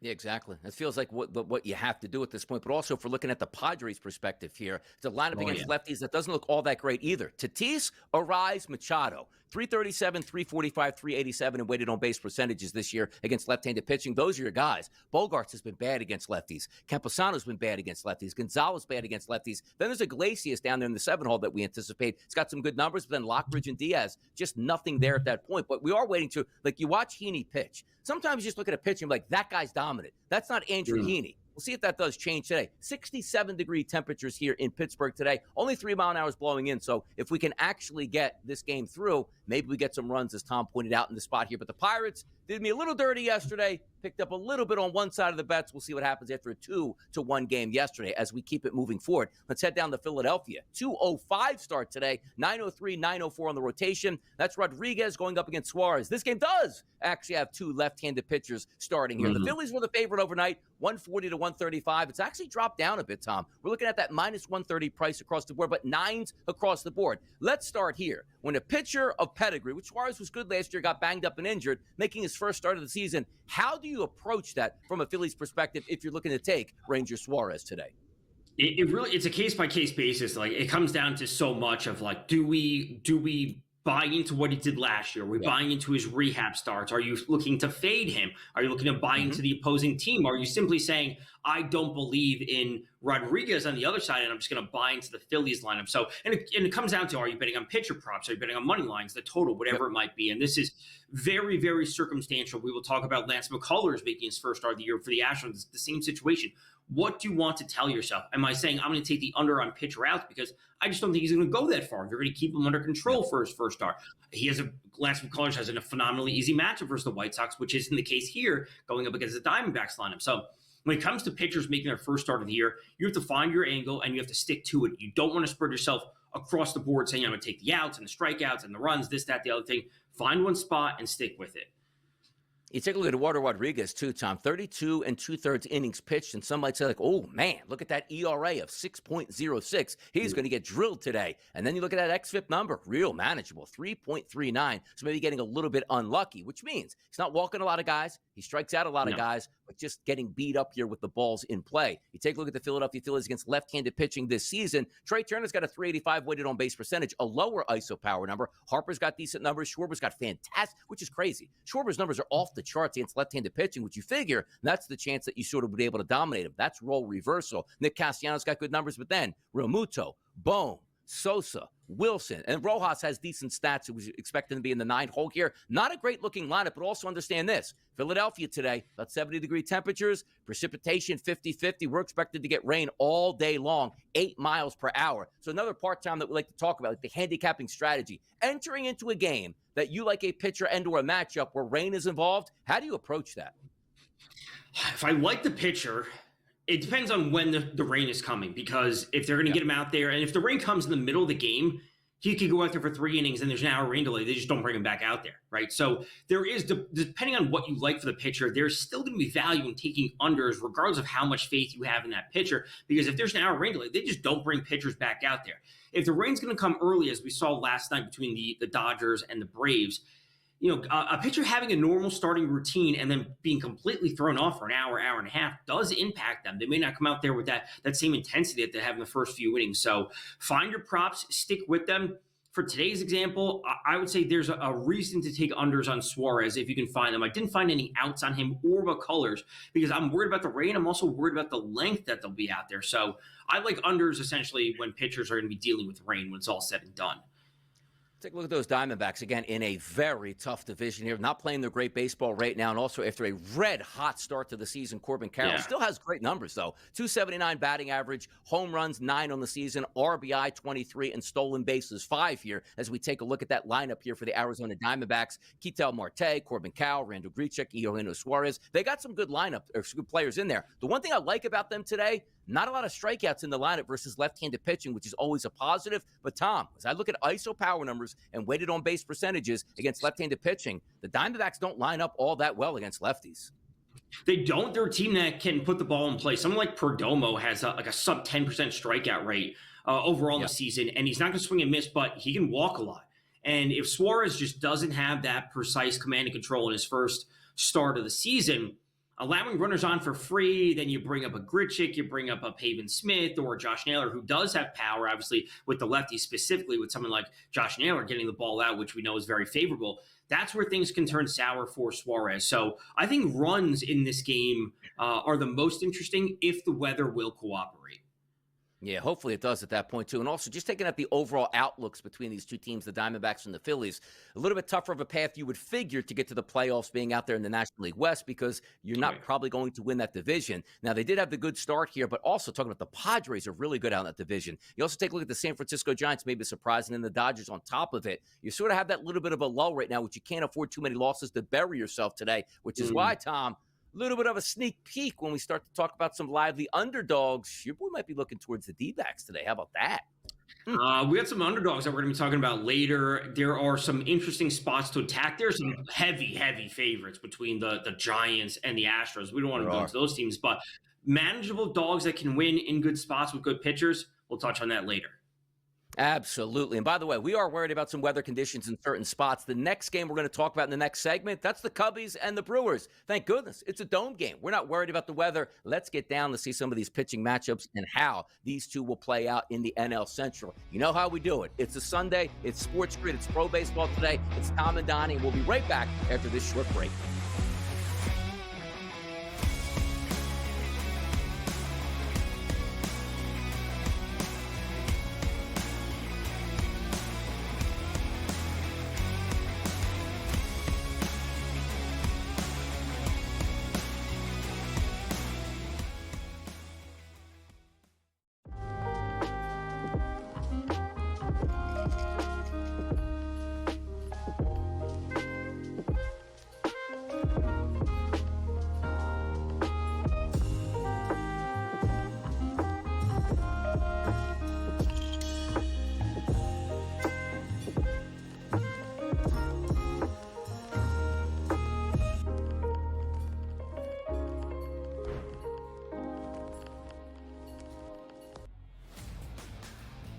Yeah, exactly. It feels like what you have to do at this point. But also, if we're looking at the Padres' perspective here, it's a lineup against lefties that doesn't look all that great either. Tatis, Arise, Machado, 337, 345, 387 in weighted on base percentages this year against left-handed pitching. Those are your guys. Bogarts has been bad against lefties. Camposano's been bad against lefties. Gonzalez bad against lefties. Then there's Iglesias down there in the 7 hole that we anticipate. It's got some good numbers, but then Lockridge and Diaz, just nothing there at that point. But we are waiting to, like, you watch Heaney pitch. Sometimes you just look at a pitch and be like, that guy's dominant. That's not Andrew Heaney. We'll see if that does change today. 67-degree temperatures here in Pittsburgh today. Only 3 mile an hour is blowing in. So if we can actually get this game through, maybe we get some runs, as Tom pointed out in the spot here. But the Pirates did me a little dirty yesterday. Picked up a little bit on one side of the bets. We'll see what happens after a 2-1 game yesterday as we keep it moving forward. Let's head down to Philadelphia. 2:05 start today. 9:03, 9:04 on the rotation. That's Rodriguez going up against Suarez. This game does actually have 2 left-handed pitchers starting here. The Phillies were the favorite overnight, 140 to 135. It's actually dropped down a bit, Tom. We're looking at that minus 130 price across the board, but 9s across the board. Let's start here. When a pitcher of pedigree, which Suarez was good last year, got banged up and injured, making his first start of the season, how do you approach that from a Phillies perspective if you're looking to take Ranger Suarez today? It's a case-by-case basis. Like, it comes down to so much of, like, do we buy into what he did last year? Are we buying into his rehab starts? Are you looking to fade him? Are you looking to buy into the opposing team? Are you simply saying, I don't believe in Rodriguez on the other side, and I'm just going to buy into the Phillies lineup? So, and it comes down to, are you betting on pitcher props? Are you betting on money lines, the total, whatever it might be? And this is very, very circumstantial. We will talk about Lance McCullers making his first start of the year for the Astros. The same situation. What do you want to tell yourself? Am I saying I'm going to take the under on pitcher outs because I just don't think he's going to go that far? You're going to keep him under control for his first start. Lance McCullers has a phenomenally easy matchup versus the White Sox, which isn't the case here going up against the Diamondbacks lineup. So when it comes to pitchers making their first start of the year, you have to find your angle and you have to stick to it. You don't want to spread yourself across the board saying I'm going to take the outs and the strikeouts and the runs, this, that, the other thing. Find one spot and stick with it. You take a look at Eduardo Rodriguez, too, Tom. 32 2/3 innings pitched, and some might say, like, oh, man, look at that ERA of 6.06. He's going to get drilled today. And then you look at that xFIP number, real manageable, 3.39. So maybe getting a little bit unlucky, which means he's not walking a lot of guys. He strikes out a lot of guys, but just getting beat up here with the balls in play. You take a look at the Philadelphia Phillies against left-handed pitching this season. Trey Turner's got a 385 weighted on base percentage, a lower ISO power number. Harper's got decent numbers. Schwarber's got fantastic, which is crazy. Schwarber's numbers are off the charts against left-handed pitching, which you figure that's the chance that you sort of would be able to dominate him. That's role reversal. Nick Castellanos got good numbers, but then Realmuto, Bohm, Sosa, Wilson, and Rojas has decent stats. It was expected to be in the 9 hole here. Not a great looking lineup, but also understand this. Philadelphia today, about 70-degree temperatures, precipitation 50-50. We're expected to get rain all day long, 8 miles per hour. So another part-time that we like to talk about, like the handicapping strategy. Entering into a game that you like a pitcher and or a matchup where rain is involved, how do you approach that? If I like the pitcher, it depends on when the rain is coming, because if they're going to get him out there, and if the rain comes in the middle of the game, he could go out there for 3 innings and there's an hour rain delay. They just don't bring him back out there, right? So there is, depending on what you like for the pitcher, there's still going to be value in taking unders regardless of how much faith you have in that pitcher. Because if there's an hour rain delay, they just don't bring pitchers back out there. If the rain's going to come early, as we saw last night between the Dodgers and the Braves, a pitcher having a normal starting routine and then being completely thrown off for an hour, hour and a half does impact them. They may not come out there with that same intensity that they have in the first few innings. So find your props, stick with them. For today's example, I would say there's a reason to take unders on Suarez if you can find them. I didn't find any outs on him or McCullers because I'm worried about the rain. I'm also worried about the length that they'll be out there. So I like unders essentially when pitchers are going to be dealing with rain when it's all said and done. Take a look at those Diamondbacks again in a very tough division here. Not playing their great baseball right now, and also after a red-hot start to the season, Corbin Carroll still has great numbers, though. 279 batting average, home runs 9 on the season, RBI 23, and stolen bases 5 here as we take a look at that lineup here for the Arizona Diamondbacks. Ketel Marte, Corbin Carroll, Randall Grichuk, Eugenio Suarez. They got some good good players in there. The one thing I like about them today, not a lot of strikeouts in the lineup versus left-handed pitching, which is always a positive. But, Tom, as I look at ISO power numbers and weighted on-base percentages against left-handed pitching, the Diamondbacks don't line up all that well against lefties. They don't. They're a team that can put the ball in play. Someone like Perdomo has a sub 10% strikeout rate overall in the season, and he's not going to swing and miss, but he can walk a lot. And if Suarez just doesn't have that precise command and control in his first start of the season, allowing runners on for free, then you bring up a Grichuk, you bring up a Pavin Smith or Josh Naylor, who does have power, obviously, with the lefties, specifically with someone like Josh Naylor getting the ball out, which we know is very favorable. That's where things can turn sour for Suarez. So I think runs in this game are the most interesting if the weather will cooperate. Yeah, hopefully it does at that point, too. And also, just taking at the overall outlooks between these two teams, the Diamondbacks and the Phillies, a little bit tougher of a path you would figure to get to the playoffs being out there in the National League West because you're not probably going to win that division. Now, they did have the good start here, but also talking about the Padres are really good out in that division. You also take a look at the San Francisco Giants, maybe surprising, and the Dodgers on top of it. You sort of have that little bit of a lull right now, which you can't afford too many losses to bury yourself today, which is why, Tom, little bit of a sneak peek when we start to talk about some lively underdogs. Your boy might be looking towards the D-backs today. How about that? We got some underdogs that we're going to be talking about later. There are some interesting spots to attack. There's some heavy favorites between the Giants and the Astros. We don't want to go into those teams, but manageable dogs that can win in good spots with good pitchers. We'll touch on that later. Absolutely. And by the way, we are worried about some weather conditions in certain spots. The next game we're going to talk about in the next segment, that's the Cubbies and the Brewers. Thank goodness. It's a dome game. We're not worried about the weather. Let's get down to see some of these pitching matchups and how these two will play out in the NL Central. You know how we do it. It's a Sunday. It's SportsGrid. It's pro baseball today. It's Tom and Donnie. We'll be right back after this short break.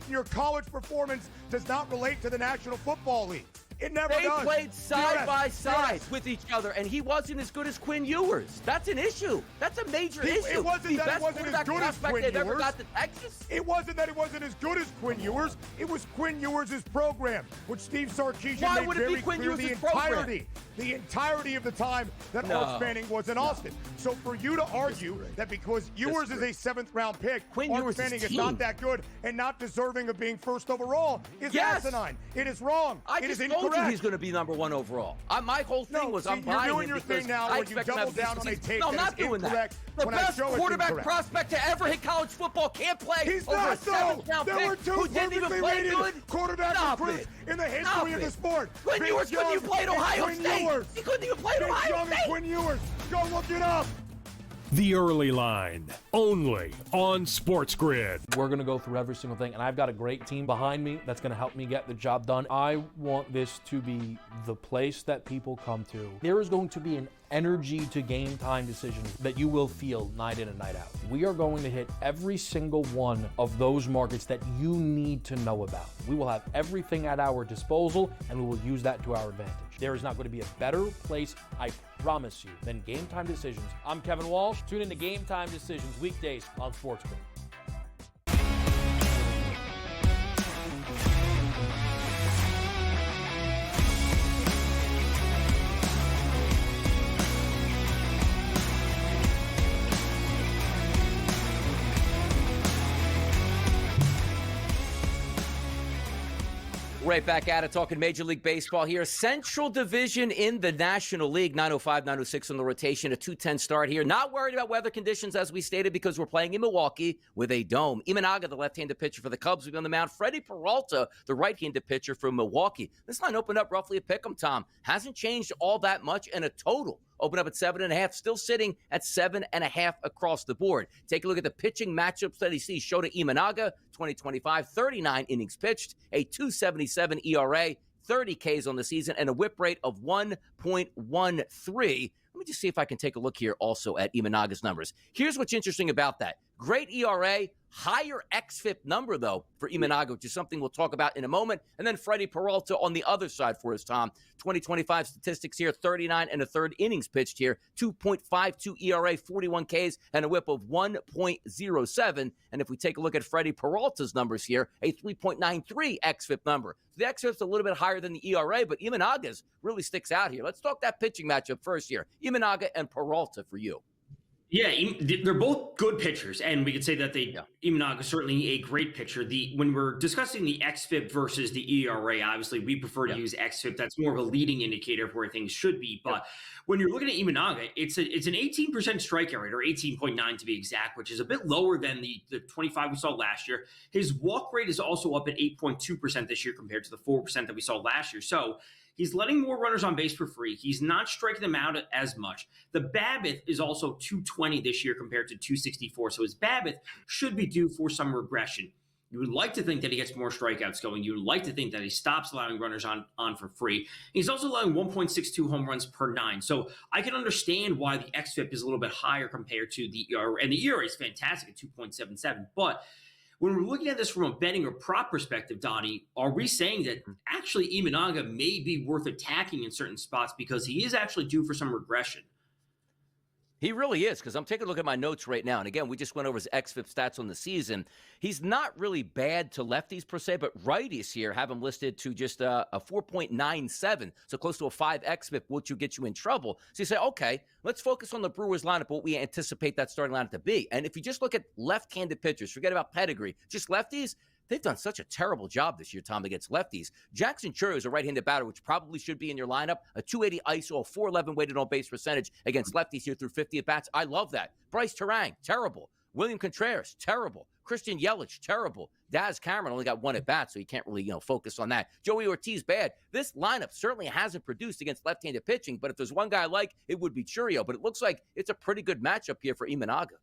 Your college performance does not relate to the National Football League. It never does. They played side by side with each other, and he wasn't as good as Quinn Ewers. That's an issue. That's a major issue. It wasn't that it wasn't as good as Quinn Ewers. Ever got to Texas. It wasn't that it wasn't as good as Quinn Ewers. It was Quinn Ewers' program, which Steve Sarkisian made very clear the entirety of the time that Arch Manning was in Austin. So for you to argue that because Ewers is a 7th-round pick, Arch Manning is not that good and not deserving of being first overall is asinine. It is wrong. It is incorrect. He's going to be number 1 overall. My whole thing was I'm buying you're doing your thing now where you double down on a take that is incorrect. The best quarterback prospect to ever hit college football can't play. He's over not, though. There were 2 who didn't even play good quarterback recruits in the history of the sport. Quinn Ewers couldn't even play at Ohio State. He couldn't even play at Ohio State. Quinn Ewers. Go look it up. The Early Line, only on SportsGrid. We're going to go through every single thing, and I've got a great team behind me that's going to help me get the job done. I want this to be the place that people come to. There is going to be an energy to game time decisions that you will feel night in and night out. We are going to hit every single one of those markets that you need to know about. We will have everything at our disposal, and we will use that to our advantage. There is not going to be a better place, I promise you, than Game Time Decisions. I'm Kevin Walsh. Tune in to Game Time Decisions weekdays on SportsGrid. Right back at it, talking Major League Baseball here. Central Division in the National League, 9:05, 9:06 on the rotation, a 2:10 start here. Not worried about weather conditions, as we stated, because we're playing in Milwaukee with a dome. Imanaga, the left-handed pitcher for the Cubs, will be on the mound. Freddie Peralta, the right-handed pitcher from Milwaukee. This line opened up roughly a pick'em, Tom. Hasn't changed all that much in a total. Open up at 7.5, still sitting at 7.5 across the board. Take a look at the pitching matchups that he sees. Shota Imanaga, 2025, 39 innings pitched, a 2.77 ERA, 30 Ks on the season, and a whip rate of 1.13. Let me just see if I can take a look here also at Imanaga's numbers. Here's what's interesting about that. Great ERA, higher xFIP number, though, for Imanaga, which is something we'll talk about in a moment. And then Freddie Peralta on the other side for us, Tom. 2025 statistics here, 39 and a third innings pitched here, 2.52 ERA, 41 Ks, and a whip of 1.07. And if we take a look at Freddie Peralta's numbers here, a 3.93 xFIP number. So the xFIP's a little bit higher than the ERA, but Imanaga's really sticks out here. Let's talk that pitching matchup first here. Imanaga and Peralta for you. Yeah, they're both good pitchers, and we could say that Imanaga is certainly a great pitcher. When we're discussing the xFIP versus the ERA, obviously we prefer to use xFIP. That's more of a leading indicator of where things should be. But when you're looking at Imanaga, it's an 18% strikeout rate, or 18.9 to be exact, which is a bit lower than the 25 we saw last year. His walk rate is also up at 8.2% this year compared to the 4% that we saw last year. So he's letting more runners on base for free. He's not striking them out as much. The BABIP is also 220 this year compared to 264. So his BABIP should be due for some regression. You would like to think that he gets more strikeouts going. You would like to think that he stops allowing runners on for free. He's also allowing 1.62 home runs per 9. So I can understand why the xFIP is a little bit higher compared to the ERA. And the ERA is fantastic at 2.77. But when we're looking at this from a betting or prop perspective, Donnie, are we saying that actually Imanaga may be worth attacking in certain spots because he is actually due for some regression? He really is, because I'm taking a look at my notes right now. And again, we just went over his xFIP stats on the season. He's not really bad to lefties per se, but righties here have him listed to just a 4.97, so close to a 5 xFIP, which will get you in trouble. So you say, okay, let's focus on the Brewers lineup, what we anticipate that starting lineup to be. And if you just look at left-handed pitchers, forget about pedigree, just lefties, they've done such a terrible job this year, Tom, against lefties. Jackson Chourio is a right-handed batter, which probably should be in your lineup. A 280 ISO, a 411 weighted on-base percentage against lefties here through 50 at-bats. I love that. Bryce Terang, terrible. William Contreras, terrible. Christian Yelich, terrible. Daz Cameron only got 1 at-bat, so you can't really focus on that. Joey Ortiz, bad. This lineup certainly hasn't produced against left-handed pitching, but if there's one guy I like, it would be Chourio. But it looks like it's a pretty good matchup here for Imanaga.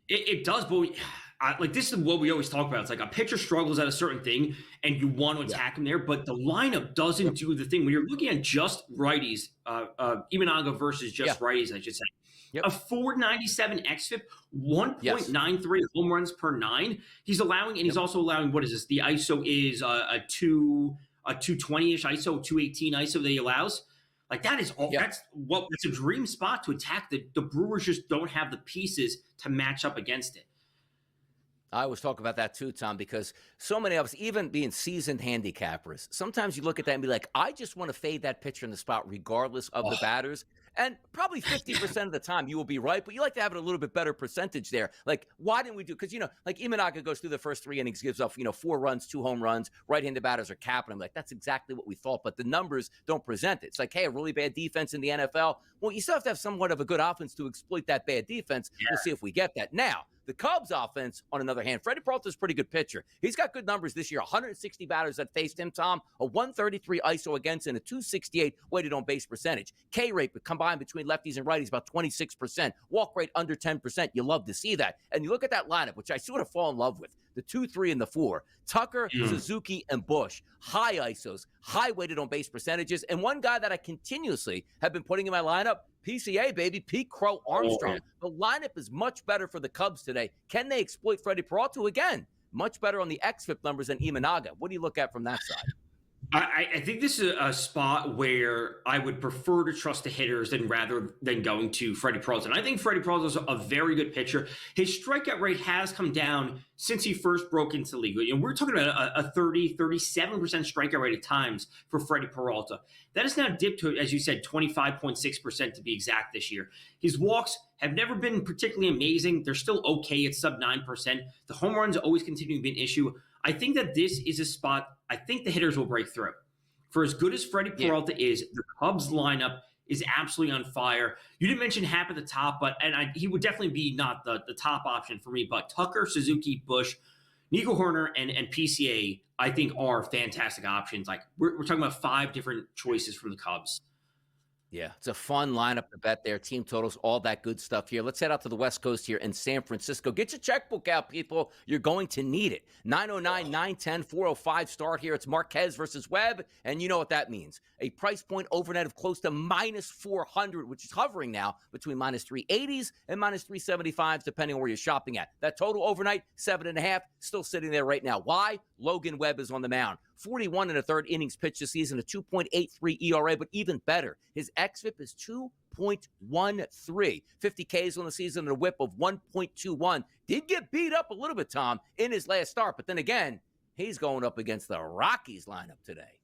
It does, but this is what we always talk about. It's like a pitcher struggles at a certain thing, and you want to attack him there, but the lineup doesn't do the thing. When you're looking at just righties, Imanaga versus just righties, I should say. A 4.97 xFIP, 1.93 home runs per 9. He's allowing, and he's also allowing, what is this? The ISO is a 220-ish ISO, 218 ISO that he allows. Like that is all. That's a dream spot to attack. The Brewers just don't have the pieces to match up against it. I always talk about that too, Tom, because so many of us, even being seasoned handicappers, sometimes you look at that and be like, I just want to fade that pitcher in the spot regardless of the batters. And probably 50% of the time you will be right, but you like to have it a little bit better percentage there. Like, why didn't we do? Because, like Imanaga goes through the first 3 innings, gives up, 4 runs, 2 home runs. Right-handed batters are capping him. Like, that's exactly what we thought, but the numbers don't present it. It's like, hey, a really bad defense in the NFL. Well, you still have to have somewhat of a good offense to exploit that bad defense. We'll see if we get that. Now, The Cubs offense, on another hand, Freddie Peralta's a pretty good pitcher. He's got good numbers this year. 160 batters that faced him, Tom, a 133 ISO against and a 268 weighted on base percentage. K rate combined between lefties and righties about 26%. Walk rate under 10%. You love to see that. And you look at that lineup, which I sort of fall in love with. The 2, 3, and the 4. Tucker, Suzuki, and Bush. High ISOs, high weighted on base percentages. And one guy that I continuously have been putting in my lineup, PCA, baby, Pete Crow Armstrong. The lineup is much better for the Cubs today. Can they exploit Freddie Peralta again? Much better on the xFIP numbers than Imanaga. What do you look at from that side? I think this is a spot where I would prefer to trust the hitters rather than going to Freddie Peralta. And I think Freddie Peralta is a very good pitcher. His strikeout rate has come down since he first broke into the league. You know, we're talking about a 30, 37% strikeout rate at times for Freddie Peralta. That has now dipped to, as you said, 25.6% to be exact this year. His walks have never been particularly amazing. They're still okay at sub 9%. The home runs always continue to be an issue. I think that this is a spot I think the hitters will break through. For as good as Freddie Peralta is, the Cubs lineup is absolutely on fire. You didn't mention Happ at the top, but he would definitely be not the top option for me. But Tucker, Suzuki, Bush, Nico Horner, and PCA, I think are fantastic options. Like we're talking about 5 different choices from the Cubs. Yeah, it's a fun lineup to bet there. Team totals, all that good stuff here. Let's head out to the West Coast here in San Francisco. Get your checkbook out, people. You're going to need it. 909, 910, 405 start here. It's Marquez versus Webb, and you know what that means. A price point overnight of close to minus 400, which is hovering now between minus 380s and minus 375s, depending on where you're shopping at. That total overnight, 7.5, still sitting there right now. Why? Logan Webb is on the mound. 41 and a third innings pitched this season, a 2.83 ERA, but even better, his xFIP is 2.13. 50 Ks on the season and a whip of 1.21. Did get beat up a little bit, Tom, in his last start, but then again, he's going up against the Rockies lineup today.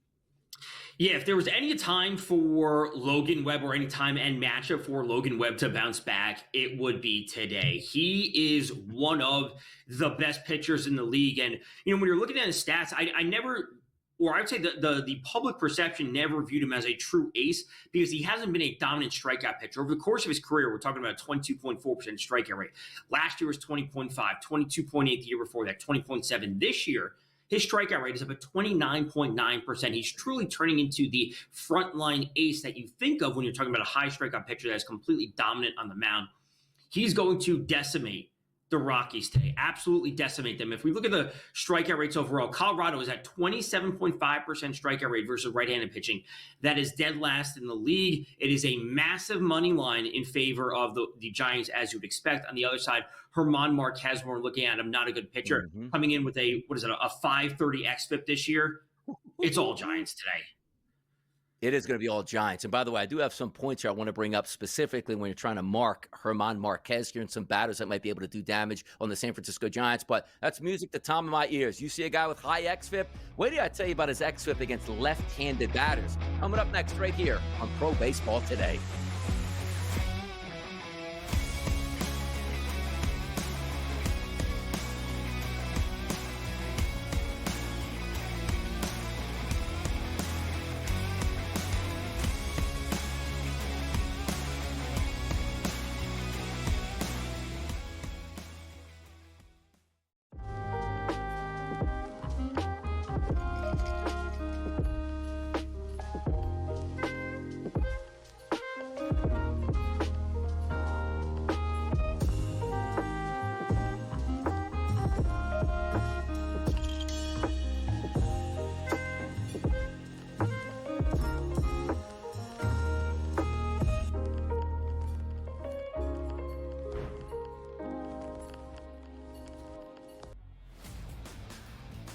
Yeah, if there was any time for Logan Webb or any time and matchup for Logan Webb to bounce back, it would be today. He is one of the best pitchers in the league. And, you know, when you're looking at his stats, I never, or I would say the public perception never viewed him as a true ace because he hasn't been a dominant strikeout pitcher. Over the course of his career, we're talking about a 22.4% strikeout rate. Last year was 20.5, 22.8 the year before that, 20.7 this year. His strikeout rate is up at 29.9%. He's truly turning into the frontline ace that you think of when you're talking about a high strikeout pitcher that is completely dominant on the mound. He's going to decimate the Rockies today, absolutely decimate them. If we look at the strikeout rates overall, Colorado is at 27.5% strikeout rate versus right-handed pitching. That is dead last in the league. It is a massive money line in favor of the Giants, as you would expect. On the other side, German Marquez, we're looking at him, not a good pitcher, coming in with a 530 xFIP this year. It's all Giants today. It is going to be all Giants. And by the way, I do have some points here I want to bring up specifically when you're trying to mark German Marquez here and some batters that might be able to do damage on the San Francisco Giants. But that's music to Tom in my ears. You see a guy with high xFIP? Wait till I tell you about his xFIP against left-handed batters. Coming up next right here on Pro Baseball Today.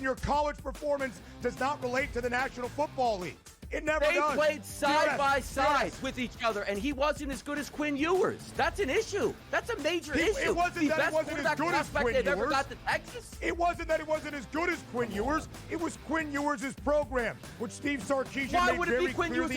Your college performance does not relate to the National Football League. It never does. They played side by side with each other, and he wasn't as good as Quinn Ewers. That's an issue. That's a major issue. It wasn't that it wasn't as good as Quinn Ewers. Got to Texas. It wasn't that it wasn't as good as Quinn Ewers. It was Quinn Ewers' program, which Steve Sarkisian made very clear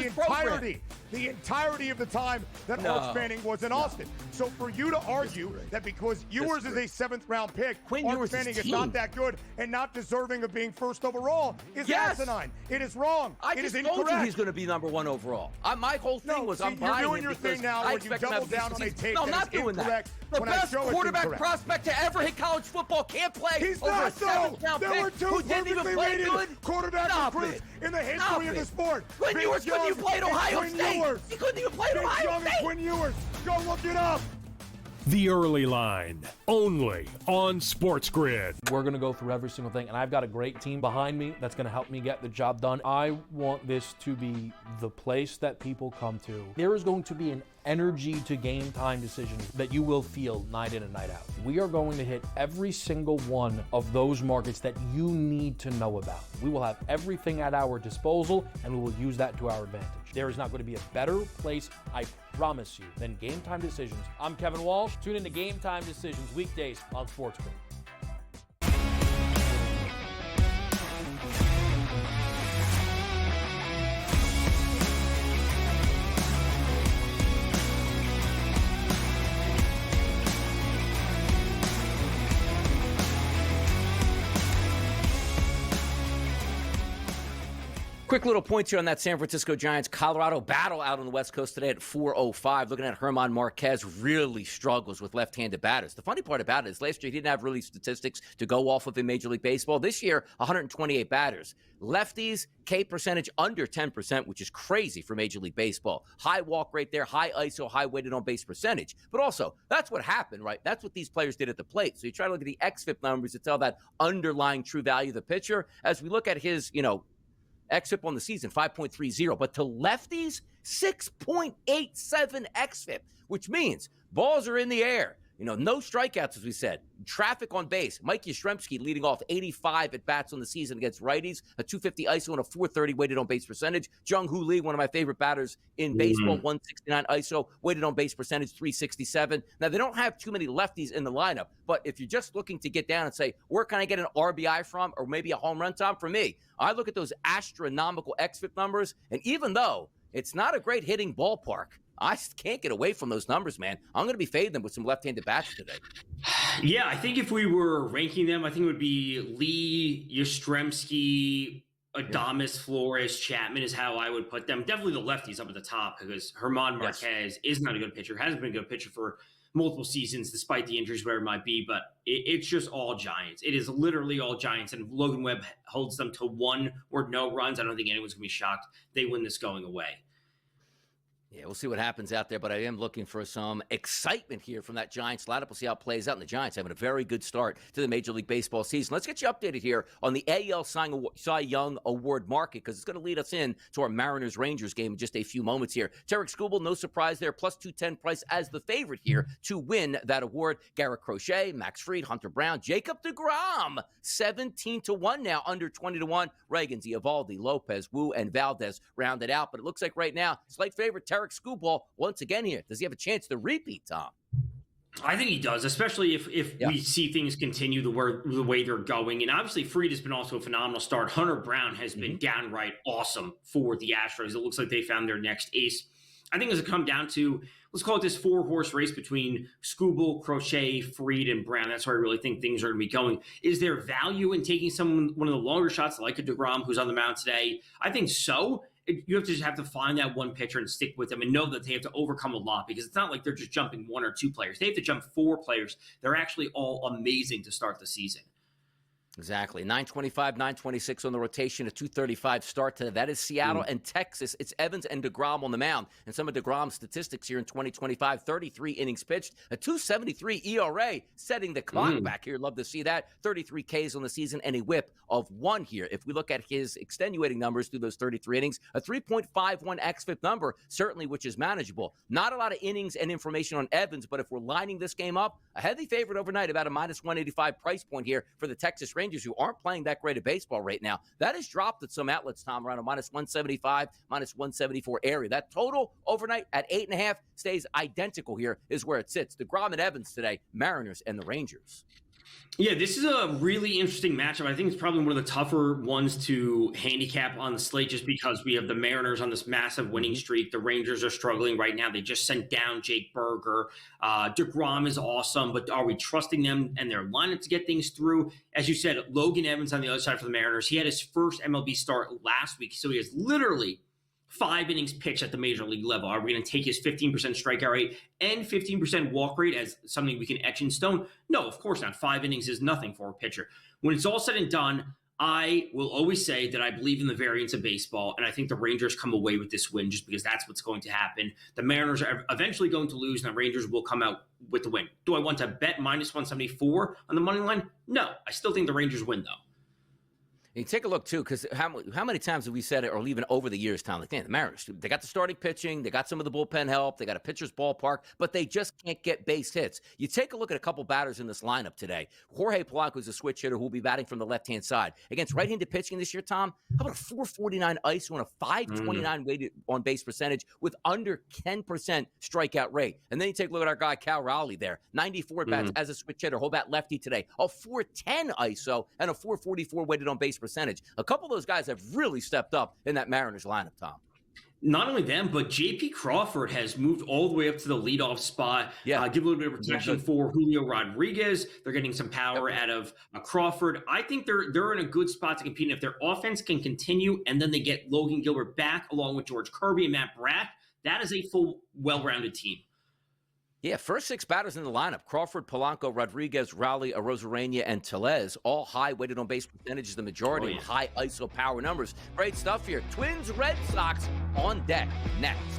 the entirety of the time that Arch Manning was in Austin. So for you to argue that because Ewers is a 7th-round pick, Arch Manning is not that good and not deserving of being first overall is asinine. It is wrong. It is incorrect. told you he's going to be number 1 overall. My whole thing was I'm buying you're doing him your because thing now I when you expect him to have double down on a season. take No, I'm that not is doing that. incorrect The when I best show it's quarterback incorrect. prospect to ever hit college football can't play He's over not, a 7th-round there were pick two who didn't even perfectly play rated good. quarterback Stop recruits it. in the Stop history of it. the sport. Quinn Vince Ewers couldn't Young even play at and Ohio Quinn State. Ewers. He couldn't even play at Vince Ohio Young and State. Quinn Ewers. Go look it up. The Early Line, only on SportsGrid. We're going to go through every single thing, and I've got a great team behind me that's going to help me get the job done. I want this to be the place that people come to. There is going to be an energy to game time decisions that you will feel night in and night out. We are going to hit every single one of those markets that you need to know about. We will have everything at our disposal, and we will use that to our advantage. There is not going to be a better place, I promise you, than Game Time Decisions. I'm Kevin Walsh. Tune in to Game Time Decisions weekdays on SportsGrid. Quick little points here on that San Francisco Giants-Colorado battle out on the West Coast today at 4:05. Looking at Herman Marquez, really struggles with left-handed batters. The funny part about it is last year he didn't have really statistics to go off of in Major League Baseball. This year, 128 batters. Lefties, K percentage under 10%, which is crazy for Major League Baseball. High walk rate there, high ISO, high weighted on base percentage. But also, that's what happened, right? That's what these players did at the plate. So you try to look at the XFIP numbers to tell that underlying true value of the pitcher. As we look at his, XFIP on the season, 5.30. But to lefties, 6.87 XFIP, which means balls are in the air. No strikeouts, as we said. Traffic on base. Mike Yastrzemski leading off 85 at bats on the season against righties, a 250 ISO and a 430 weighted on base percentage. Jung-Hoo Lee, one of my favorite batters in baseball, 169 ISO, weighted on base percentage, 367. Now, they don't have too many lefties in the lineup, but if you're just looking to get down and say, where can I get an RBI from or maybe a home run, Tom? For me, I look at those astronomical XFIP numbers, and even though it's not a great hitting ballpark, I can't get away from those numbers, man. I'm going to be fading them with some left-handed bats today. Yeah, I think if we were ranking them, I think it would be Lee, Yastrzemski, Adames, Flores, Chapman is how I would put them. Definitely the lefties up at the top because Herman Marquez is not a good pitcher, hasn't been a good pitcher for multiple seasons, despite the injuries, where it might be, but it's just all Giants. It is literally all Giants, and if Logan Webb holds them to 1 or no runs, I don't think anyone's going to be shocked they win this going away. Yeah, we'll see what happens out there, but I am looking for some excitement here from that Giants lineup. We'll see how it plays out. And the Giants having a very good start to the Major League Baseball season. Let's get you updated here on the AL Cy Young Award market because it's going to lead us in to our Mariners-Rangers game in just a few moments here. Tarek Skubal, no surprise there, plus 210 price as the favorite here to win that award. Garrett Crochet, Max Fried, Hunter Brown, Jacob deGrom, 17-1 now, under 20-1. Reagan, Eovaldi, Lopez, Wu, and Valdez rounded out. But it looks like right now, slight favorite, Tarek Skubal once again here. Does he have a chance to repeat, Tom? I think he does, especially if we see things continue the way they're going. And obviously, Fried has been also a phenomenal start. Hunter Brown has been downright awesome for the Astros. It looks like they found their next ace. I think it's going to come down to, let's call it this 4-horse race between Skubal, Crochet, Fried, and Brown. That's where I really think things are going to be going. Is there value in taking one of the longer shots like a deGrom who's on the mound today? I think so. You have to find that one pitcher and stick with them and know that they have to overcome a lot because it's not like they're just jumping 1 or 2 players. They have to jump 4 players. They're actually all amazing to start the season. Exactly. 925, 926 on the rotation, a 235 start today. That is Seattle and Texas. It's Evans and deGrom on the mound. And some of deGrom's statistics here in 2025, 33 innings pitched, a 273 ERA, setting the clock back here. Love to see that. 33 Ks on the season and a whip of 1 here. If we look at his extenuating numbers through those 33 innings, a 3.51 xFIP number, certainly, which is manageable. Not a lot of innings and information on Evans, but if we're lining this game up, a heavy favorite overnight, about a minus 185 price point here for the Texas Rangers, who aren't playing that great of baseball right now. That has dropped at some outlets, Tom, around a minus 175, minus 174 area. That total overnight at 8.5 stays identical here, is where it sits. deGrom and Evans today, Mariners and the Rangers. Yeah, this is a really interesting matchup. I think it's probably one of the tougher ones to handicap on the slate just because we have the Mariners on this massive winning streak. The Rangers are struggling right now. They just sent down Jake Berger. deGrom is awesome, but are we trusting them and their lineup to get things through? As you said, Logan Evans on the other side for the Mariners. He had his first MLB start last week, so he has literally 5 innings pitched at the major league level? Are we going to take his 15% strikeout rate and 15% walk rate as something we can etch in stone? No, of course not. 5 innings is nothing for a pitcher. When it's all said and done, I will always say that I believe in the variance of baseball, and I think the Rangers come away with this win just because that's what's going to happen. The Mariners are eventually going to lose, and the Rangers will come out with the win. Do I want to bet minus 174 on the money line? No. I still think the Rangers win, though. You take a look, too, because how many times have we said it, or even over the years, Tom, like, man, the Mariners, they got the starting pitching, they got some of the bullpen help, they got a pitcher's ballpark, but they just can't get base hits. You take a look at a couple batters in this lineup today. Jorge Polanco is a switch hitter who will be batting from the left-hand side. Against right-handed pitching this year, Tom, how about a 449 ISO and a 529 weighted on-base percentage with under 10% strikeout rate? And then you take a look at our guy, Cal Raleigh there, 94 bats as a switch hitter, whole bat lefty today, a 410 ISO and a 444 weighted on-base percentage. A couple of those guys have really stepped up in that Mariners lineup, Tom. Not only them, but J.P. Crawford has moved all the way up to the leadoff spot. Give a little bit of protection for Julio Rodriguez. They're getting some power out of Crawford. I think they're in a good spot to compete. And if their offense can continue, and then they get Logan Gilbert back along with George Kirby and Matt Bratt, that is a full, well-rounded team. Yeah, first 6 batters in the lineup: Crawford, Polanco, Rodriguez, Raleigh, Arozarena, and Tellez, all high weighted on base percentages, the majority high ISO power numbers. Great stuff here. Twins, Red Sox on deck next.